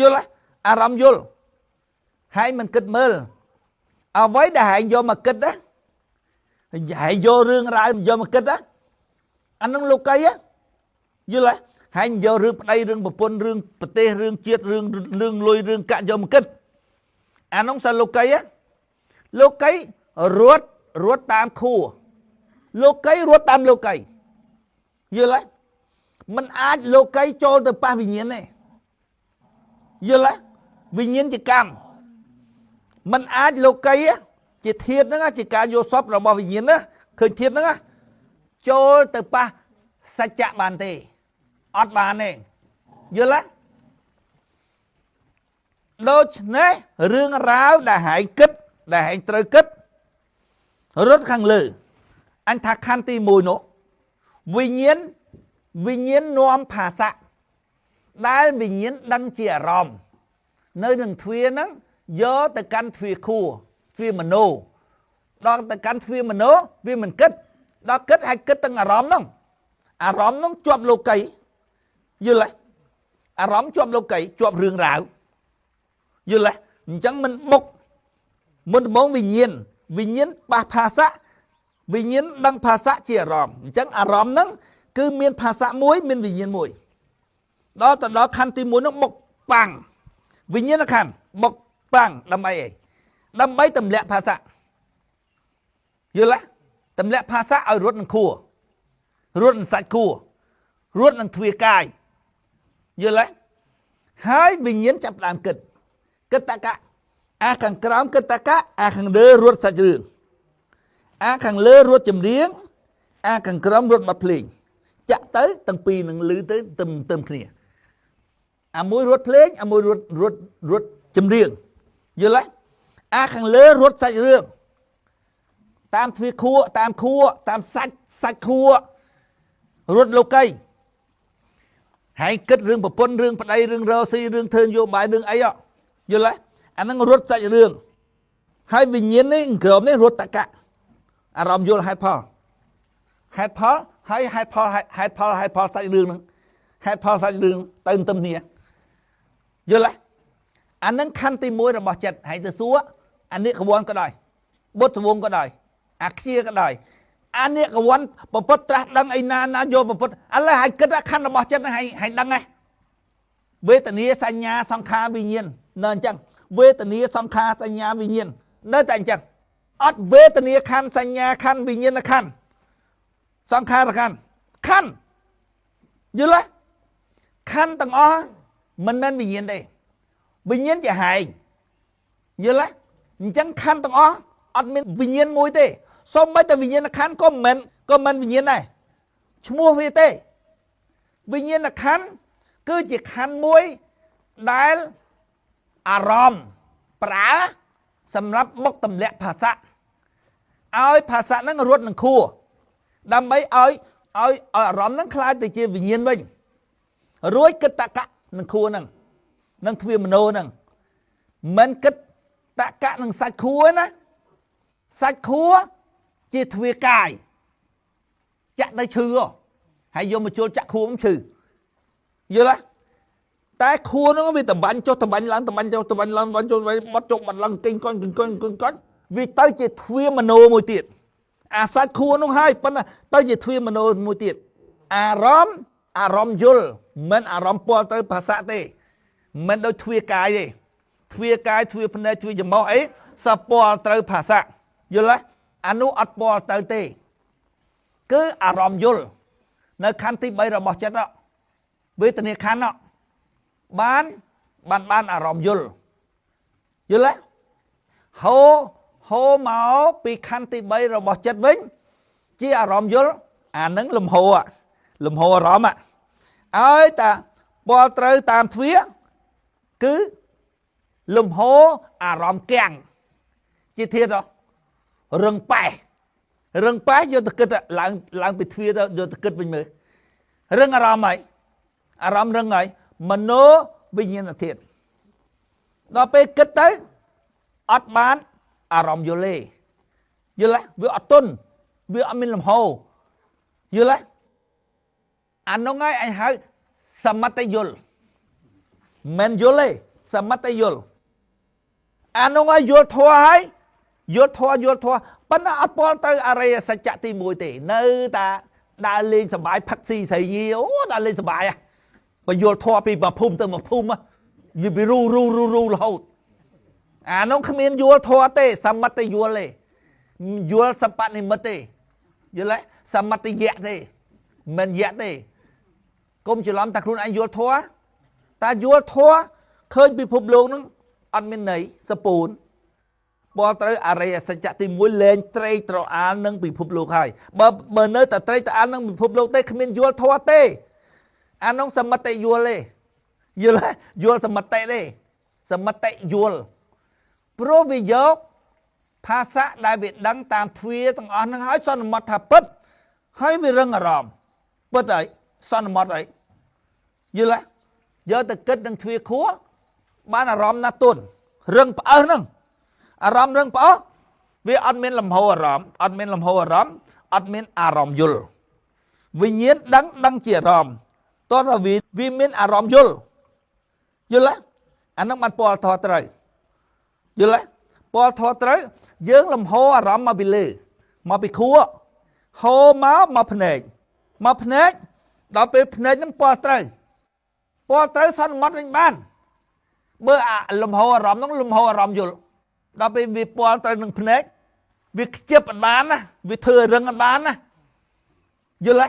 យល់ទេអារម្មណ៍យល់ហើយមិនគិតមើលអ្វីដែលហែងយកមកគិតណាហែងយករឿងរ៉ាវយកមកគិតណាអានឹងលោកីយល់ទេហែងយករឿងប្តីរឿងប្រពន្ធរឿងប្រទេសរឿងជាតិរឿងលុយរឿងកាក់យកមកគិតអានោះសិនលោកីរត់តាមខួរលោកីរត់តាមលោកីយល់ទេ มันอาจโลกัยโจลแต่ป้าวิญญาณเนี่ยเยอะละวิญญาณจะกรรมมันอาจโลกัยจะเทียบนะจะการโยซอฟเราบอกวิญญาณนะเคยเทียบนะโจลแต่ป้าสัจจะบานเตอดบานเองเยอะละโดยเนี่ยเรื่องราวได้หายกึศได้หายตรกึศรถข้างเลยอันทักขันตีมวยโนวิญญาณนวมภาษาได้วิญญาณดังเจียรอมในหนึ่งทวีนั้นเยอะแต่การทวีคู่ทวีมโนดอกแต่การทวีมโนวิมันกึศดอกกึศให้กึศตั้งอารมณ์น้องจวบโลกัยยืนเลยอารมณ์จวบโลกัยจวบเรื่องราวยืนเลยจังมันบกมันมองวิญญาณภาษาวิญญาณดังภาษาเจียรอมจังอารมณ์นั้นคือมีภาษามวยมีวิญญาณมวยดอกแต่ดอกคันตีมวยน้องบกปังวิญญาณคันบกปังดำไปตำแหละภาษายืนเลยตำแหละภาษาเอารถนังคู่รถสัตว์คู่รถนังทวีกายยืนเลยให้วิญญาณจับตามกึศตะกะอาขังกรามกึศตะกะอาขังเดือรถสัจเรืองอาขังเลือรถจำเรียงอาขังกรามรถบัดเพลงจะเต้ตั้งปีหนึ่งหรือเต้เติมគ្នាมวยรถเพลงมวยรถจำเรียงยืนเลยอาขังเลือรถสัจเรืองตามทวีคัวตามสัจคัวรถโลกัยให้กึศเรื่องประปนเรื่องปนัยเรื่องเราซีเรื่องเทินโยบายเรื่องไอ้อะยืนเลยอันนั้นรถสัจเรืองให้วิญญาณนี่เกิดในรถตะกะอารมณ์โยนให้พอให้พอใส่เรื่องนึงให้พอใส่เรื่องเติมเนี่ยเยอะเลยอันนั้นขั้นตีมวยเราบอกจัดให้จะซัวอันนี้กระวนก็ได้บทวงก็ได้อักเสียก็ได้อันนี้กระวนปปตระดังไอ้นาโยปปตอะไรให้กระขั้นเราบอกจัดให้ดังไงเวทนีสัญญาสังขารวิญญาณนั่นจังเวทนีสังขารสัญญาวิญญาณนั่นแต่จังอัดเวทนีขันสัญญาขันวิญญาณขันสังขารขันยืนเลยขันต่างอ้อมันนั่นวิญญาณได้วิญญาณจะหายยืนเลยจังขันต่างอ้ออัดมันวิญญาณมวยเต้สมไม่แต่วิญญาณขันก็มันวิญญาณได้ชั่วโมงวิเต้วิญญาณขันคือจะขันมวยได้อารมณ์ปราสำหรับบกตำแหน่งภาษาเอาภาษานั้นรถหนึ่งคู่ดำไปเอาอารมณ์นั้นคล้ายแต่เจียวิญญาณวิ่งรวยกึศตะกะหนึ่งคู่นั่งทวีมโนนั่งมันกึศตะกะหนึ่งสัตว์คู่นะสัตว์คู่จีทวีกายจะได้ชื่อให้โยมมาโจรจะคู่มันชื่อเยอะละแต่คู่nó có vì tầm bánh cho tầm bánh lăn tầm bánh lăn bánh cho bắt chụp bánh lăn kinh con vì tới chỉ thuê mà nô mùi tiệt sát khu nó hay phân tới chỉ thuê mà nô mùi tiệt róm dul mình róm po tớiภาษาเต้mình đôi thuê cái đi thuê phân này thuê chấm máu ấy sa po tớiภาษาdul đấy anh nó ăn po tới ต้cứ róm dul nơi khăn tí bay rồi bỏ chết đó với tình khăn đó banอารมณ์ยุลยุลละโฮเมาปีคันตีใบเราบอกจัดวิ่งจีอารมณ์ยุลนึงลมโฮอารมณ์เอ้ยแต่พอเตยตามทวีคือลมโฮอารมณ์แกงจีเทียดเรื่องไปโยตะกิดหลังไปทวีโยตะกิดเป็นมือเรื่องอารมณ์ไหมอารมณ์เรื่องไงมโนวิญญาณเทียนเราไปกึศเตยอัดบ้านอารมณ์โยเล่ยืนละวิอัดต้นวิอัดมิลลมโฮยืนละอันน้องไงไอ้หายสมัตยุลเมนโยเล่สมัตยุลอันน้องไงยุลทัวให้ยุลทัวปัญหาอัดปอลเตยอะไรสัจจะตีมวยเตะเนื้อตาได้เล่นสบายพักซีใส่ยีโอ้ได้เล่นสบายไปโยนทอปีมาพุ่มเติมมาพุ่มอะยิบไปรูเราน้องขมิ้นโยนทอเต้สมัติโยนเลยโยนสปัดในมัดเต้ giờ lấy sao mà tây dẹt đi mình dẹt đi កុំច្រឡំតែខ្លួនឯងយល់ធัวតែយល់ធัวឃើញពិភពលោកនឹងអត់មានន័យសពូនបលត្រូវអរិយសច្ចៈទី1លែងត្រេកត្រអាលនឹងពិភពលោកហើយបើនៅតែត្រេកត្រអាលនឹងពិភពលោកទេគ្មានយល់ធัวទេអានោះសមតិយល់ទេយល់សមតិទេសមិតិយល់ព្រោះវាយកภาษาដែលវាដឹងតាមទ្វាទាំងអស់ហ្នឹងហើយសន្មតថាពិតហើយវារឹងអារម្មណ៍ពិតហើយសន្មតហើយយល់ទេយកទៅគិតនឹងទ្វាខួរបានអារម្មណ៍ណាស់ទុនរឹងផ្អើសហ្នឹងអារម្មណ៍រឹងផ្អើសវាអត់មានលំហូរអារម្មណ៍អត់មានអារម្មណ៍យល់វិញ្ញាណដឹងជាអារម្មណ៍តោះវាមានអារម្មណ៍យល់ទេអាហ្នឹងបានពលធម៌ត្រូវយល់ទេពលធម៌ត្រូវយើងលំហូរអារម្មណ៍មកពីលើមកពីខួរហូរមកភ្នែកដល់ពេលភ្នែកហ្នឹងពលត្រូវសន្មតវិញបានបើលំហូរអារម្មណ៍ហ្នឹងលំហូរអារម្មណ៍យល់ដល់ពេលវាពលត្រូវនឹងភ្នែកវាខ្ជិបអត់បានណាវាធ្វើឲ្យរឹងអត់បានណាយល់ទេ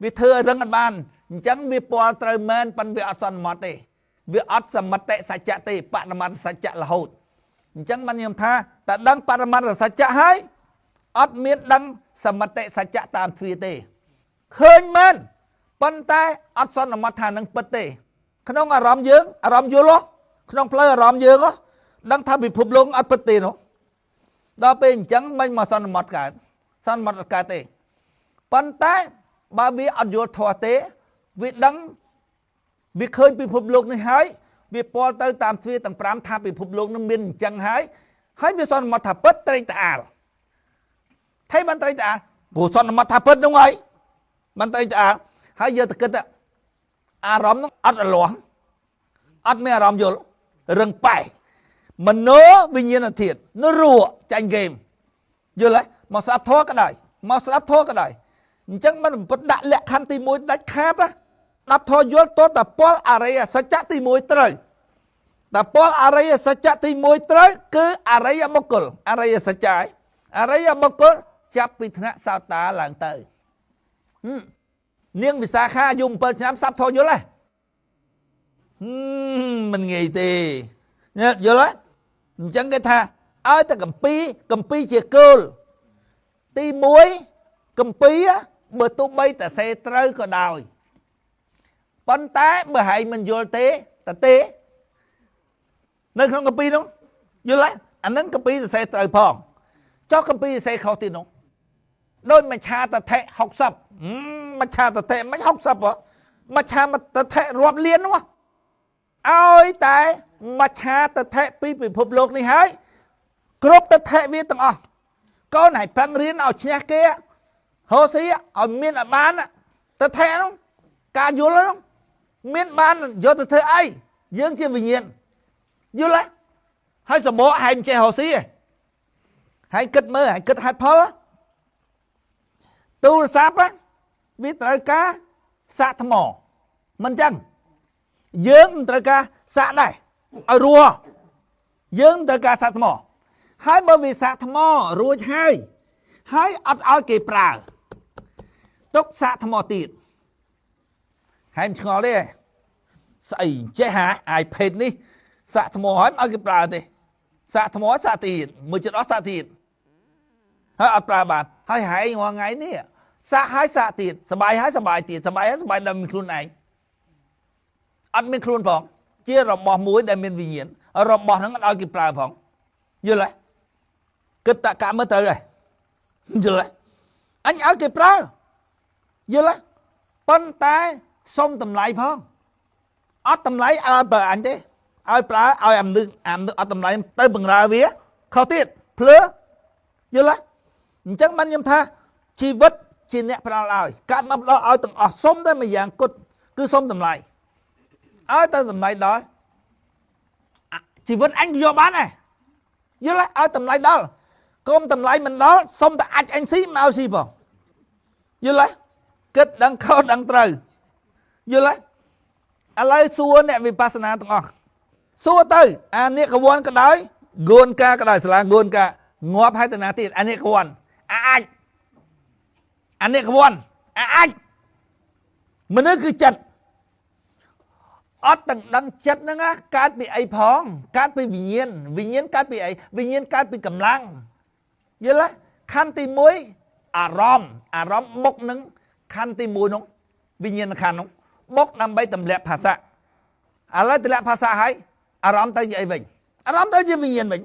វាធ្វើឲ្យរឹងអត់បានអញ្ចឹងវាពលត្រូវមែនប៉ុន្តែវាអត់សន្មតទេវាអត់សមតិសច្ចៈទេបរមត្តសច្ចៈរហូតអញ្ចឹងបានខ្ញុំថាតែដឹងបរមត្តសច្ចៈហើយអត់មានដឹងសមតិសច្ចៈតាមទ្វាទេឃើញមែនប៉ុន្តែអត់សន្មតថានឹងពិតទេក្នុងអារម្មណ៍យើងអារម្មណ៍យល់ក្នុងផ្លូវអារម្មណ៍យើងដឹងថាពិភពលោកអត់ពិតទេនោះដល់ពេលអញ្ចឹងមិនមកសន្មតកើតទេប៉ុន្តែបើវាអត់យល់ធម៌ទេវាដឹងវាឃើញពិភពលោកនេះហើយវាពលទៅតាមទ្វាទាំង5ថាពិភពលោកនឹងមានអញ្ចឹងហើយវាសន្មតថាពិតត្រេកត្រអាលថៃបានត្រេកត្រអាលព្រោះសន្មតថាពិតនោះហើយបានត្រេកត្រអាលហើយយកទៅគិតអារម្មណ៍នោះអត់រលាស់អត់មានអារម្មណ៍យល់រឹងប៉ែមโนវិញ្ញាណធាតុនោះរੂចាញ់ហ្គេមយល់ទេមកស្ដាប់ធម៌ក៏ដោយអញ្ចឹងមិនពិតដាក់លក្ខខណ្ឌទី1ដាច់ខាតណាស្ដាប់ធម៌យល់តតែពលអរិយសច្ចៈទី1ត្រូវតែពលអរិយសច្ចៈទី1ត្រូវគឺអរិយបុគ្គលអរិយសច្ចៈអរិយបុគ្គលចាប់ពីថ្នាក់សោតាឡើងទៅនាងវិសាខាអាយុ7ឆ្នាំស្ដាប់ធម៌យល់ទេមិនងាយទេយល់ទេអញ្ចឹងគេថាឲ្យតែកម្ពីជាគោលទី1កម្ពីបើទោះបីតែសេត្រូវក៏ដោយប៉ុន្តែបើហែងមិនយល់ទេនៅក្នុងកម្ពីនោះយល់ទេអានឹងកម្ពីសរសេរត្រូវផងចុះកម្ពីសរសេរខុសទៀតនោះដូចមច្ឆាតថេ60មច្ឆាតថេមិន60ហ៎មច្ឆាតថេរាប់លាននោះឲ្យតែមច្ឆាតថេពីពិភពលោកនេះហើយគ្រប់តថេវាទាំងអស់កូនឲ្យប្រឹងរៀនឲ្យឈ្នះគេហោស៊ីឲ្យមានឲ្យបានតថេនោះការយល់នោះមានបានយកទៅធ្វើអីយើងជាវិញ្ញាណយល់ទេហើយសបកហែងចេះហោស៊ីហែងគិតមើលហែងគិតហេតុផលទូរស័ព្ទវាត្រូវការសាកថ្មមិនចឹងយើងមិនត្រូវការសាកដែរឲ្យរស់យើងមិនត្រូវការសាកថ្មហើយបើវាសាកថ្មរួចហើយអត់ឲ្យគេប្រើទុកសាកថ្មទៀតហើយមិនឆ្ងល់ទេស្អីចេះហាអាយភេទនេះសាកថ្មហើយមិនឲ្យគេប្រើទេសាកថ្មសាកទៀតមួយចិត្តអស់សាកទៀតហើយអត់ប្រើបានហើយហែងរាល់ថ្ងៃនេះសាកហើយសាកទៀតសបាយហើយសបាយទៀតសបាយហើយសបាយដល់មានខ្លួនឯងអត់មានខ្លួនផងជារបស់មួយដែលមានវិញ្ញាណរបស់ហ្នឹងអត់ឲ្យគេប្រើផងយល់ទេគិតតកមើលទៅហើយយល់ទេអញឲ្យគេប្រើយល់ទេប៉ុន្តែសុំតម្លៃផងអត់តម្លៃឲ្យប្រើអញទេឲ្យប្រើឲ្យអាមនឹកអត់តម្លៃទៅបង្រើវាខុសទៀតភ្លើយល់ទេអញ្ចឹងបានខ្ញុំថាជីវិតជាអ្នកផ្ដល់ឲ្យកាត់មកផ្ដល់ឲ្យទាំងអស់សុំតែមួយយ៉ាងគត់គឺសុំតម្លៃឲ្យទៅតម្លៃដល់ជីវិតអញយកបានដែរយល់ទេឲ្យតម្លៃដល់កុំតម្លៃមិនដល់សុំតែអាចអញស៊ីមកឲ្យស៊ីផងយល់ទេគិតដឹងខុសដឹងត្រូវយល់ទេឥឡូវសួរអ្នកវិបស្សនាទាំងអស់សួរទៅអានិកវ័នក៏ដោយគួនកាក៏ដោយសាលាគួនកាងាប់ហើយទៅណាទៀតអានិកវ័នអាចអានិកវ័នអាចមនុស្សគឺចិត្ត អត់ទាំងដឹងចិត្តហ្នឹងណាកើតពីអីផងកើតពីវិញ្ញាណកើតពីអីវិញ្ញាណកើតពីកម្លាំងយល់ទេខណ្ឌទី1អារម្មណ៍បុកនឹងខណ្ឌទី1នោះវិញ្ញាណខណ្ឌនោះបុកដើម្បីទម្លាក់ភាសាឥឡូវទម្លាក់ភាសាហើយអារម្មណ៍ទៅជាអីវិញអារម្មណ៍ទៅជាវិញ្ញាណវិញ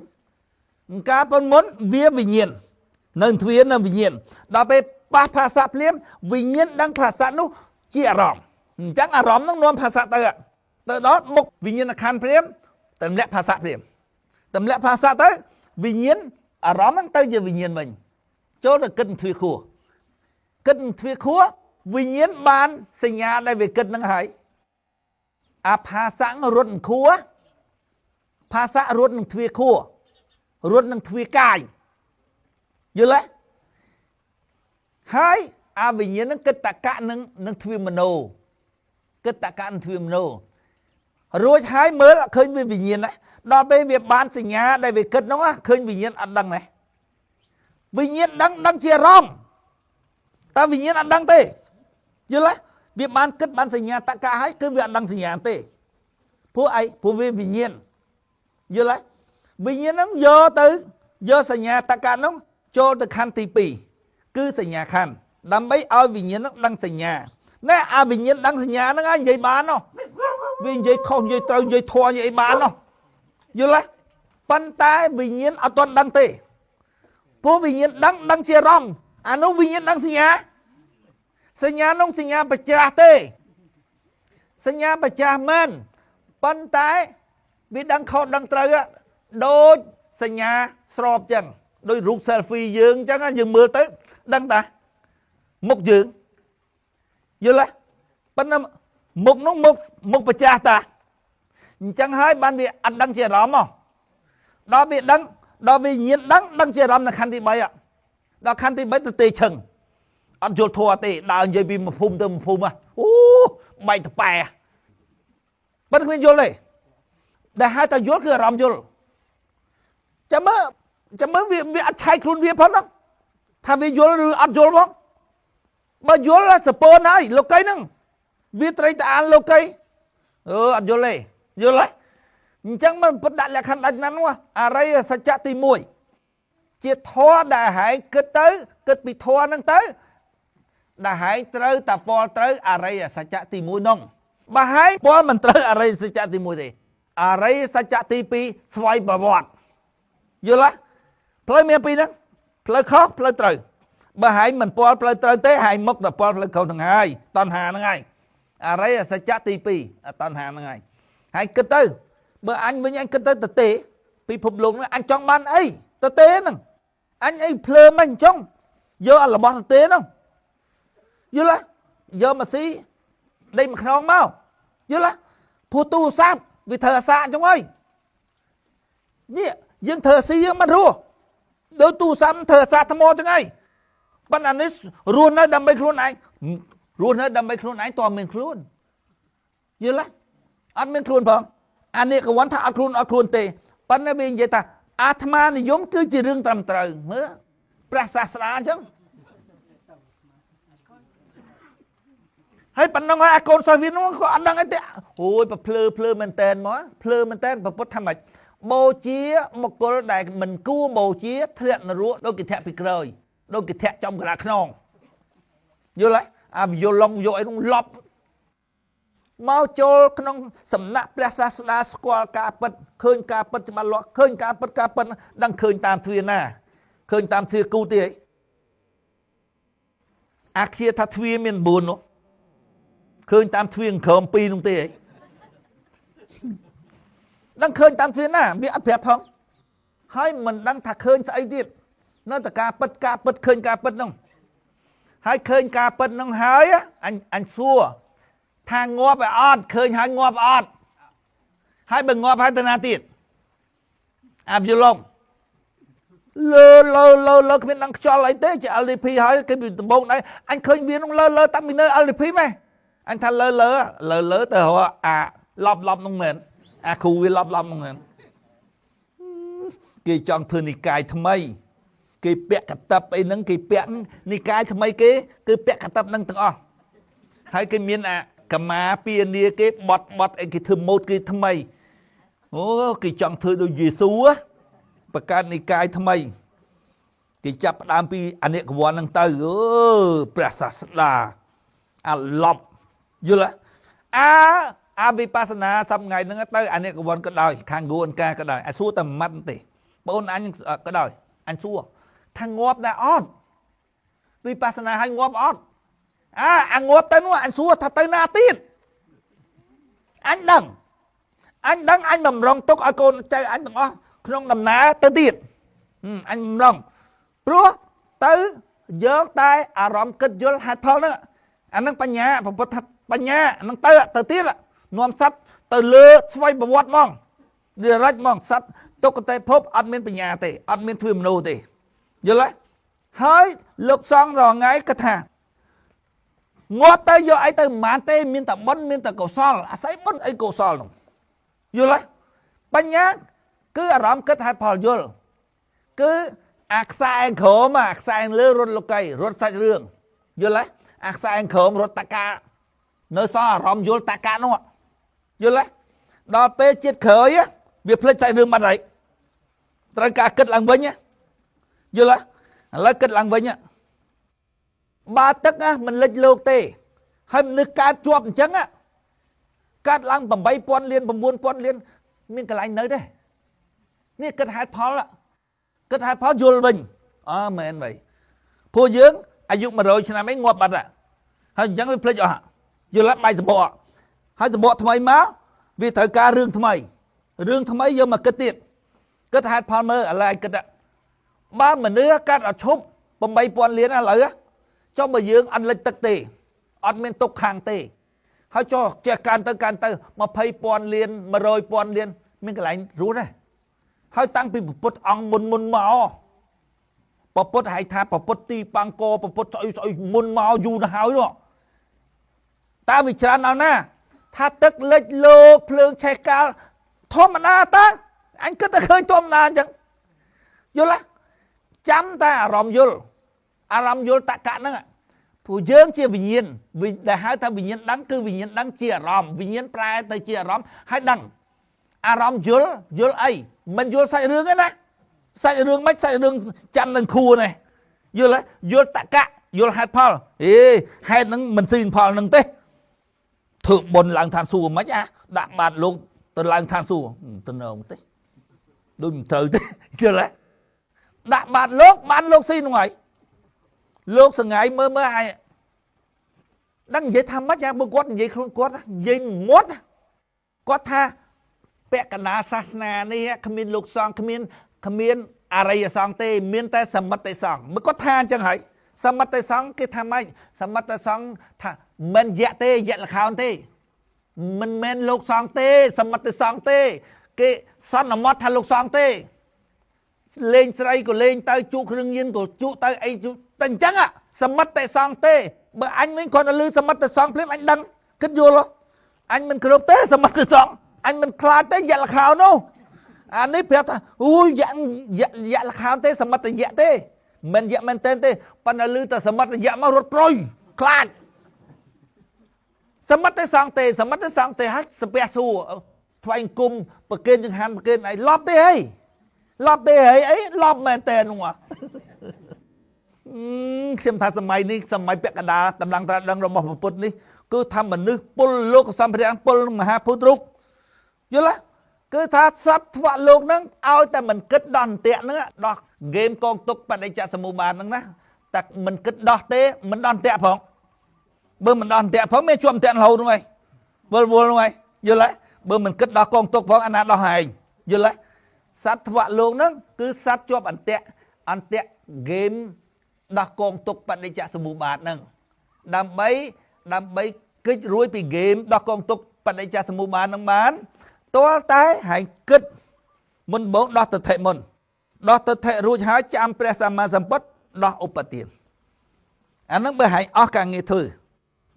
ការប៉ុនមុនវាវិញ្ញាណនៅទ្វារនៅវិញ្ញាណដល់ពេលប៉ះភាសាភ្លាមវិញ្ញាណដឹងភាសានោះជាអារម្មណ៍អញ្ចឹងអារម្មណ៍នោះនាំភាសាទៅដល់បុកវិញ្ញាណខណ្ឌព្រាមទម្លាក់ភាសាព្រាមទម្លាក់ភាសាទៅវិញ្ញាណអារម្មណ៍ហ្នឹងទៅជាវិញ្ញាណវិញចូលទៅគិតទ្វាខួរគិតទ្វាខួរវិញ្ញាណបានសញ្ញាដែលវាគិតហ្នឹងហើយអាភាសារត់នឹងខួរភាសារត់នឹងទ្វាខួររត់នឹងទ្វាកាយយល់ទេហើយអាវិញ្ញាណហ្នឹងគិតតកៈនឹងទ្វាមโนគិតតកៈនឹងទ្វាមโนរួចហើយមើលឃើញវាវិញ្ញាណណាដល់ពេលវាបានសញ្ញាដែលវាគិតនោះឃើញវិញ្ញាណអត់ដឹងណាវិញ្ញាណដឹងជាអារម្មណ៍តែវិញ្ញាណអត់ដឹងទេយល់ទេវាបានគិតបានសញ្ញាតកៈហើយគឺវាអត់ដឹងសញ្ញាទេព្រោះអីព្រោះវាវិញ្ញាណយល់ទេវិញ្ញាណហ្នឹងយកសញ្ញាតកៈហ្នឹងចូលទៅខណ្ឌទី2គឺសញ្ញាខណ្ឌដើម្បីឲ្យវិញ្ញាណហ្នឹងដឹងសញ្ញាណែអាវិញ្ញាណដឹងសញ្ញាហ្នឹងនិយាយបាននោះវានិយាយខុសនិយាយត្រូវនិយាយធွာនិយាយបាននោះយល់ទេប៉ុន្តែវិញ្ញាណអត់ទាន់ដឹងទេព្រោះវិញ្ញាណដឹងជាអារម្មណ៍អានោះវិញ្ញាណដឹងសញ្ញានោះសញ្ញាបច្ចាស់ទេសញ្ញាបច្ចាស់មែនប៉ុន្តែវាដឹងខុសដឹងត្រូវដូចសញ្ញាស្របចឹងដូចរូប selfie យើងចឹងយើងមើលទៅដឹងតាមុខយើងយល់ទេប៉ុន្តែមុខនោះមុខបច្ចាស់តាអញ្ចឹងហើយបានវាអត់ដឹងជាអារម្មណ៍ដល់វាដឹងដល់វាញៀនដឹងជាអារម្មណ៍នៅខណ្ឌទី3ដល់ខណ្ឌទី3ទៅទេឈឹងអត់យល់ធัวទេដើរនិយាយពីមួយភូមិទៅមួយភូមិអូបែកតប៉ែប៉ុន្តែគ្មានយល់ទេដែលហៅតែយល់គឺអារម្មណ៍យល់ចាំមើលវាអត់ឆែកខ្លួនវាផងហ្នឹងថាវាយល់ឬអត់យល់ផងបើយល់សពើហើយលោកីហ្នឹងវាត្រីតាអានលោកីអត់យល់ទេយល់ទេអញ្ចឹងមិនពុតដាក់លក្ខខណ្ឌដាច់ណាស់នោះអរិយសច្ចៈទី1ជាធម៌ដែលហែងគិតពីធម៌ហ្នឹងទៅដែលហែងត្រូវតាពលត្រូវអរិយសច្ចៈទី1នោះបើហែងពលមិនត្រូវអរិយសច្ចៈទី1ទេអរិយសច្ចៈទី2ស្វ័យប្រវត្តិយល់ទេផ្លូវមានពីរហ្នឹងផ្លូវខុសផ្លូវត្រូវបើហែងមិនពលផ្លូវត្រូវទេហែងមុខតាពលផ្លូវខុសហ្នឹងហើយតណ្ហាហ្នឹងហើយអរិយសច្ចៈទី2តណ្ហាហ្នឹងហើយហើយគិតទៅបើអញវិញអញគិតទៅទេពិភពលោកហ្នឹងអញចង់បានអីទេហ្នឹងអញអីភ្លើមិនអញ្ចឹងយករបស់ទេហ្នឹងយល់ទេយកមកស៊ីដេកមួយខ្នងមកយល់ទេព្រោះទូរស័ព្ទវាធ្វើអាសាអញ្ចឹងហើយនេះយើងធ្វើស៊ីយើងមិនរស់ដោយទូរស័ព្ទធ្វើអាសាថ្មអញ្ចឹងហើយប៉ុន្តែនេះរស់នៅដើម្បីខ្លួនឯងរស់នៅដើម្បីខ្លួនឯងតើមានខ្លួនយល់ទេអត់មានខ្លួនផងអានេះក៏វ៉ាន់ថាអត់ខ្លួនទេប៉ុន្តែវានិយាយថាអាត្មានិយមគឺជារឿងត្រឹមត្រូវមើលព្រះសាស្តាអញ្ចឹងហើយប៉ុណ្ណឹងហើយកូនសិស្សវានោះក៏អត់ដឹងអីទេអូយប្រភ្លើមែនតែនមកភ្លើមែនតែនប្រពុតថាម៉េចបូជាបុគ្គលដែលមិនគួរបូជាធ្លាក់នរកដូចគេធាក់ពីក្រោយដូចគេធាក់ចំកណ្ដាលខ្នងយល់ទេអាយល់ឡងយកអីនោះលប់មកចូលក្នុងសំណាក់ព្រះសាស្តាស្គាល់ការពិតឃើញការពិតច្បាស់លាស់ឃើញការពិតដឹងឃើញតាមទ្វារណាឃើញតាមទ្វារគូទេអាគារថាទ្វារមាន9នោះឃើញតាមទ្វារក្រម2នោះទេដឹងឃើញតាមទ្វារណាវាអត់ប្រាប់ផងហើយមិនដឹងថាឃើញស្អីទៀតនៅតែការពិតឃើញការពិតនោះហើយឃើញការពិតនោះហើយអញសួរថាងាប់ឲ្យអត់ឃើញហើយងាប់អត់ហើយបើងាប់ហើយទៅណាទៀតអាប់យល់ឡងលើគ្មានដឹងខ្យល់អីទេជា LDP ហើយគេពីដំបងដែរអញឃើញវានោះលើតាំងពីនៅ LDP ម៉េចអញថាលើទៅរកអាឡប់នោះមែនអាគ្រូវាឡប់នោះមែនគេចង់ធ្វើនិកាយថ្មីគេពាក់កតាប់អីហ្នឹងគេពាក់និកាយថ្មីគេគឺពាក់កតាប់ហ្នឹងទាំងអស់ហើយគេមានអា កម្មាពីនីគេបត់អីគេធ្វើម៉ូតគេថ្មីអូគេចង់ធ្វើដូចយេស៊ូបង្កើតនិកាយថ្មីគេចាប់ផ្ដើមពីអនិកវ័នហ្នឹងទៅព្រះសាស្តាអាឡប់យល់អាវិបស្សនាសប្ងៃហ្នឹងទៅអនិកវ័នក៏ដោយខាងគូអនការក៏ដោយអាសួរតែម៉ាត់ទេបងអញក៏ដោយអញសួរថាងាប់ដែរអត់វិបស្សនាឲ្យងាប់អត់អាងាប់ទៅនោះអញសួរថាទៅណាទៀតអញដឹងអញបំរុងទុកឲ្យកូនចៅអញទាំងអស់ក្នុងដំណើរទៅទៀតអញបំរុងព្រោះទៅយកតែអារម្មណ៍គិតយល់ហេតុផលហ្នឹងអានឹងបញ្ញាប្រពុតថាបញ្ញាហ្នឹងទៅទៀតនាំសត្វទៅលើស្វ័យប្រវត្តិហ្មងវារ៉ាច់ហ្មងសត្វទុក្ខតេភពអត់មានបញ្ញាទេអត់មានធ្វើមនោទេយល់ទេហើយលោកសង្ឃរងថ្ងៃគាត់ថាងាប់ទៅយកអីទៅមិនបានទេមានតែបុណ្យមានតែកុសលអាស្រ័យបុណ្យអីកុសលនោះយល់ទេបញ្ញាគឺអារម្មណ៍គិតហេតុផលយល់គឺអាខ្សែក្រោមអាខ្សែលើរត់លោកីរត់សាច់រឿងយល់ទេអាខ្សែក្រោមរត់តកានៅសល់អារម្មណ៍យល់តកានោះយល់ទេដល់ពេលជាតិក្រោយវាភ្លេចសាច់រឿងបាត់ហើយត្រូវការគិតឡើងវិញយល់ទេឥឡូវគិតឡើងវិញបើទឹកមិនលិចលោកទេហើយមនុស្សកើតជាប់អញ្ចឹងកើតឡើង 8,000 លាន 9,000 លានមានកន្លែងនៅទេនេះគិតហេតុផលគិតហេតុផលយល់វិញមែនvậyពួកយើងអាយុ100ឆ្នាំឯងងាប់បាត់ហើយអញ្ចឹងវាភ្លេចអស់យល់បាយសបកហើយសបកថ្មីមកវាត្រូវការរឿងថ្មីយកមកគិតទៀតគិតហេតុផលមើលឥឡូវគិតបើមនុស្សកើតអត់ឈប់ 8,000 លានឥឡូវចុះបើយើងអត់លិចទឹកទេអត់មានទុកខាងទេហើយចុះចេះកាន់ទៅ 20,000 លាន 100,000 លានមានកន្លែងរស់ដែរហើយតាំងពីពុទ្ធអង្គមុនមកពុទ្ធហៅថាពុទ្ធទីបង្កពុទ្ធស្អីមុនមកយូរទៅហើយនោះតើវិចារណាណាថាទឹកលិចលោកភ្លើងឆេះកាលធម្មតាតើអញគិតតែឃើញធម្មតាអញ្ចឹងយល់ទេចាំតែអារម្មណ៍យល់តកៈហ្នឹងព្រោះយើងជាវិញ្ញាណដែលហៅថាវិញ្ញាណដឹងគឺវិញ្ញាណដឹងជាអារម្មណ៍វិញ្ញាណប្រែទៅជាអារម្មណ៍ហើយដឹងអារម្មណ៍យល់អីមិនយល់សាច់រឿងទេណាសាច់រឿងមិនសាច់រឿងចាំនឹងខួរនេះយល់ទេយល់តកៈយល់ហេតុផលហេតុហ្នឹងមិនស៊ីនផលហ្នឹងទេធ្វើបុណ្យឡើងឋានសួគ៌មិនដាក់បាតលោកទៅឡើងឋានសួគ៌ទៅនៅទេដូចមិនត្រូវទេយល់ទេដាក់បាតលោកបានលោកស៊ីនោះហើយលោកសង្ហៃមើលឲ្យដឹងនិយាយថាម៉េចបើគាត់និយាយខ្លួនគាត់និយាយមាត់គាត់ថាពាក់កណ្ដាលសាសនានេះគ្មានលោកសង្ឃគ្មានអរិយសង្ឃទេមានតែសមិទ្ធិសង្ឃបើគាត់ថាអញ្ចឹងហើយសមិទ្ធិសង្ឃគេថាម៉េចសមិទ្ធិសង្ឃថាមិនយៈទេយៈលខោនទេមិនមែនលោកសង្ឃទេសមិទ្ធិសង្ឃទេគេសន្មត់ថាលោកសង្ឃទេលេងស្រីក៏លេងទៅជក់គ្រឿងញៀនក៏ជក់ទៅអីតែអញ្ចឹងសមិទ្ធិសង្ឃទេបើអញវិញគ្រាន់តែឮសមិទ្ធិសង្ឃភ្លាមអញដឹងគិតយល់អញមិនគ្រប់ទេសមិទ្ធិសង្ឃអញមិនខ្លាចទេយៈលខោននោះអានេះប្រាប់ថាយៈលខោនទេសមិទ្ធិយៈទេមិនយៈមែនទេប៉ុន្តែឮតែសមិទ្ធិយៈមករត់ប្រុយខ្លាចសមិទ្ធិសង្ឃទេហើយស្ពះសួរថ្វាយគុំប្រគេនចង្ហាន់ប្រគេនអីលប់ទេហីលប់មែនតើនោះខ្ញុំថាសម័យនេះសម័យពាក់កណ្ដាលតម្លឹងត្រាស់ដឹងរបស់ពុទ្ធនេះគឺថាមនុស្សពលលោកសម្ភារៈពលមហាពុទ្ធរូបយល់ទេគឺថាសត្វធ្វាក់លោកហ្នឹងឲ្យតែមិនគិតដោះអន្ទាក់ហ្នឹងដោះហ្គេមកងទុកបដិច្ចសមុបាទហ្នឹងណាតែមិនគិតដោះទេមិនដោះអន្ទាក់ផងបើមិនដោះអន្ទាក់ផងមានជាប់អន្ទាក់រហូតហ្នឹងហើយវល់ហ្នឹងហើយយល់ទេបើមិនគិតដោះកងទុកផងអាណាដោះឯងយល់ទេសត្វធ្វាក់លោកហ្នឹងគឺសត្វជាប់អន្ទាក់ហ្គេមដោះកងទុកបដិច្ចសមុបាទហ្នឹងដើម្បីគេចរួចពីហ្គេមដោះកងទុកបដិច្ចសមុបាទហ្នឹងបានទាល់តែហែងគិតមុនបងដោះទិដ្ឋិមុនដោះទិដ្ឋិរួចហើយចាំព្រះសម្មាសម្ពុទ្ធដោះឧបទានអាហ្នឹងបើហែងអស់ការងារធ្វើ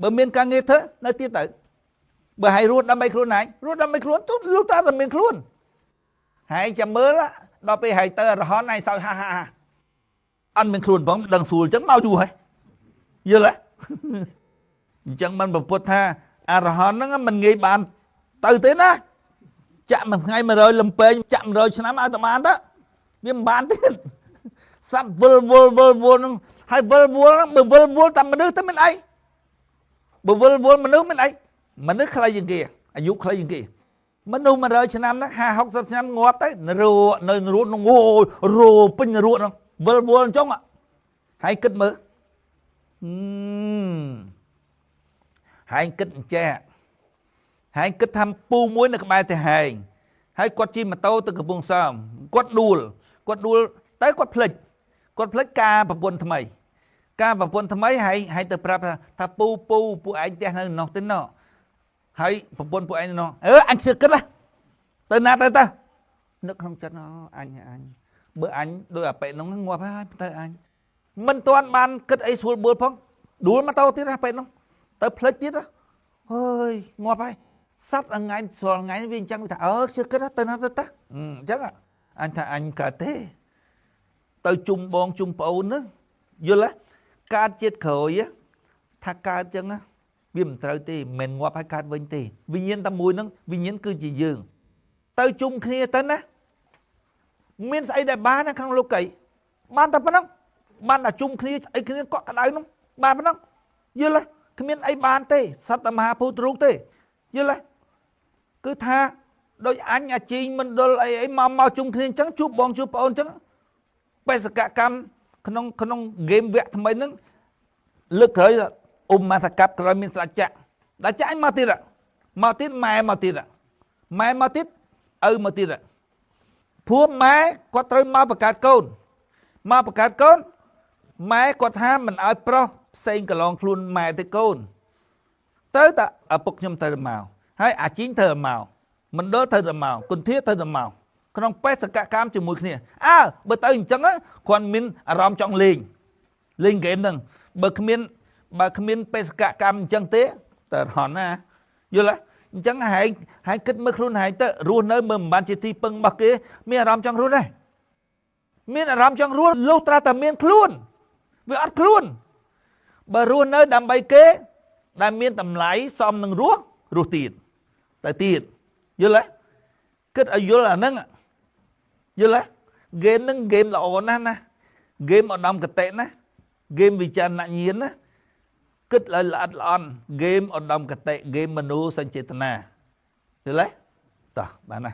បើមានការងារធ្វើនៅទៀតទៅបើហែងរស់ដើម្បីខ្លួនឯងរស់ដើម្បីខ្លួនទូលុះតាតែមានខ្លួនហែងចាំមើលដល់ពេលហែងទៅរហ័នឯងសើចហាអត់មានខ្លួនផងដឹងស្រួលអញ្ចឹងមកយូរហើយយល់ទេអញ្ចឹងមិនប្រពុតថា អារហន្តហ្នឹងមិនងាយបានទៅទេណាចាក់មួយថ្ងៃ100លំពេងចាក់100ឆ្នាំឲ្យតែបានទៅវាមិនបានទេសត្វវិលវល់ហ្នឹងហើយវិលវល់ហ្នឹងបើវិលវល់តែមនុស្សទៅមិនអីបើវិលវល់មនុស្សមិនអីមនុស្សខ្លីជាងគេអាយុខ្លីជាងគេមនុស្ស100ឆ្នាំហ្នឹង50 60ឆ្នាំងាប់ទៅរੂនៅរੂហ្នឹងអូរੂពេញរੂហ្នឹងវិលវល់អញ្ចឹងហើយគិតមើលហើយគិតអញ្ចេះហើយគិតថាពូមួយនៅក្បែរទៅហែងហើយគាត់ជិះម៉ូតូទៅកំពង់សោមគាត់ដួលទៅគាត់ភ្លេចការប្រពន្ធថ្មីហើយទៅប្រាប់ថាពូឯងផ្ទះនៅនោះទៅណោះហើយប្រពន្ធពួកឯងនៅនោះអញជឿគិតទៅណាទៅនឹកក្នុងចិត្តអញបើអញដោយអាប៉ែនោះងាប់ហើយទៅអញមិនទាន់បានគិតអីស្រួលបួលផងដួលម៉ូតូទៀតប៉ែនោះទៅភ្លេចទៀតអើយងាប់ហើយសត្វថ្ងៃស្រួលថ្ងៃវាអញ្ចឹងថាជឿគិតទៅណាទៅអញ្ចឹងអញថាអញកើតទេទៅជុំបងជុំប្អូនហ្នឹងយល់ទេកើតជាតិក្រោយថាកើតអញ្ចឹងវាមិនត្រូវទេមិនងាប់ហើយកើតវិញទេវិញ្ញាណតែមួយហ្នឹងវិញ្ញាណគឺជាយើងទៅជុំគ្នាទៅណាមានស្អីដែលបានក្នុងលោកីបានតែប៉ុណ្ណឹងបានតែជុំគ្នាអីគ្នាកក់ក្ដៅហ្នឹងបានប៉ុណ្ណឹងយល់ទេគ្មានអីបានទេសត្វមហាភូតរូបទេយល់ទេគឺថាដូចអញអាជីងមិនដុលអីមកជុំគ្នាអញ្ចឹងជួបបងជួបប្អូនអញ្ចឹងបេសកកម្មក្នុងហ្គេមវគ្គថ្មីហ្នឹងលើកក្រោយមកថាកាប់ក្រោយមានស្ដេចចាក់ដល់ចាក់អញមកទៀតម៉ែមកទៀតឪមកទៀតព្រោះម៉ែគាត់ត្រូវមកបង្កើតកូនម៉ែគាត់ថាមិនឲ្យប្រុសផ្សេងកន្លងខ្លួនម៉ែទៅកូនទៅតែឪពុកខ្ញុំទៅមកហើយអាជីងទៅមកមណ្ឌលទៅមកគុន្ធាទៅមកក្នុងបេសកកម្មជាមួយគ្នាបើទៅអញ្ចឹងគាត់មានអារម្មណ៍ចង់លេងហ្គេមហ្នឹងបើគ្មានបេសកកម្មអញ្ចឹងទេតើរហ័នណាយល់ទេអញ្ចឹងហើយគិតមើលខ្លួនហើយទៅរស់នៅមើលមិនបានជាទីពឹងរបស់គេមានអារម្មណ៍ចង់រស់ដែរមានអារម្មណ៍ចង់រស់លុះត្រាតែមានខ្លួនវាអត់ខ្លួនបើរស់នៅដើម្បីគេដែលមានតម្លៃសមនឹងរស់ទៀតយល់ទេគិតឲ្យយល់អាហ្នឹងយល់ទេហ្គេមហ្នឹងហ្គេមល្អណាស់ណាហ្គេមឧត្តមកតេណាហ្គេមវិចារណញ្ញាណណាគិតឲ្យល្អិតល្អន់ហ្គេមឧត្តមកតេហ្គេមមនោសញ្ចេតនាយល់ទេតោះបានណា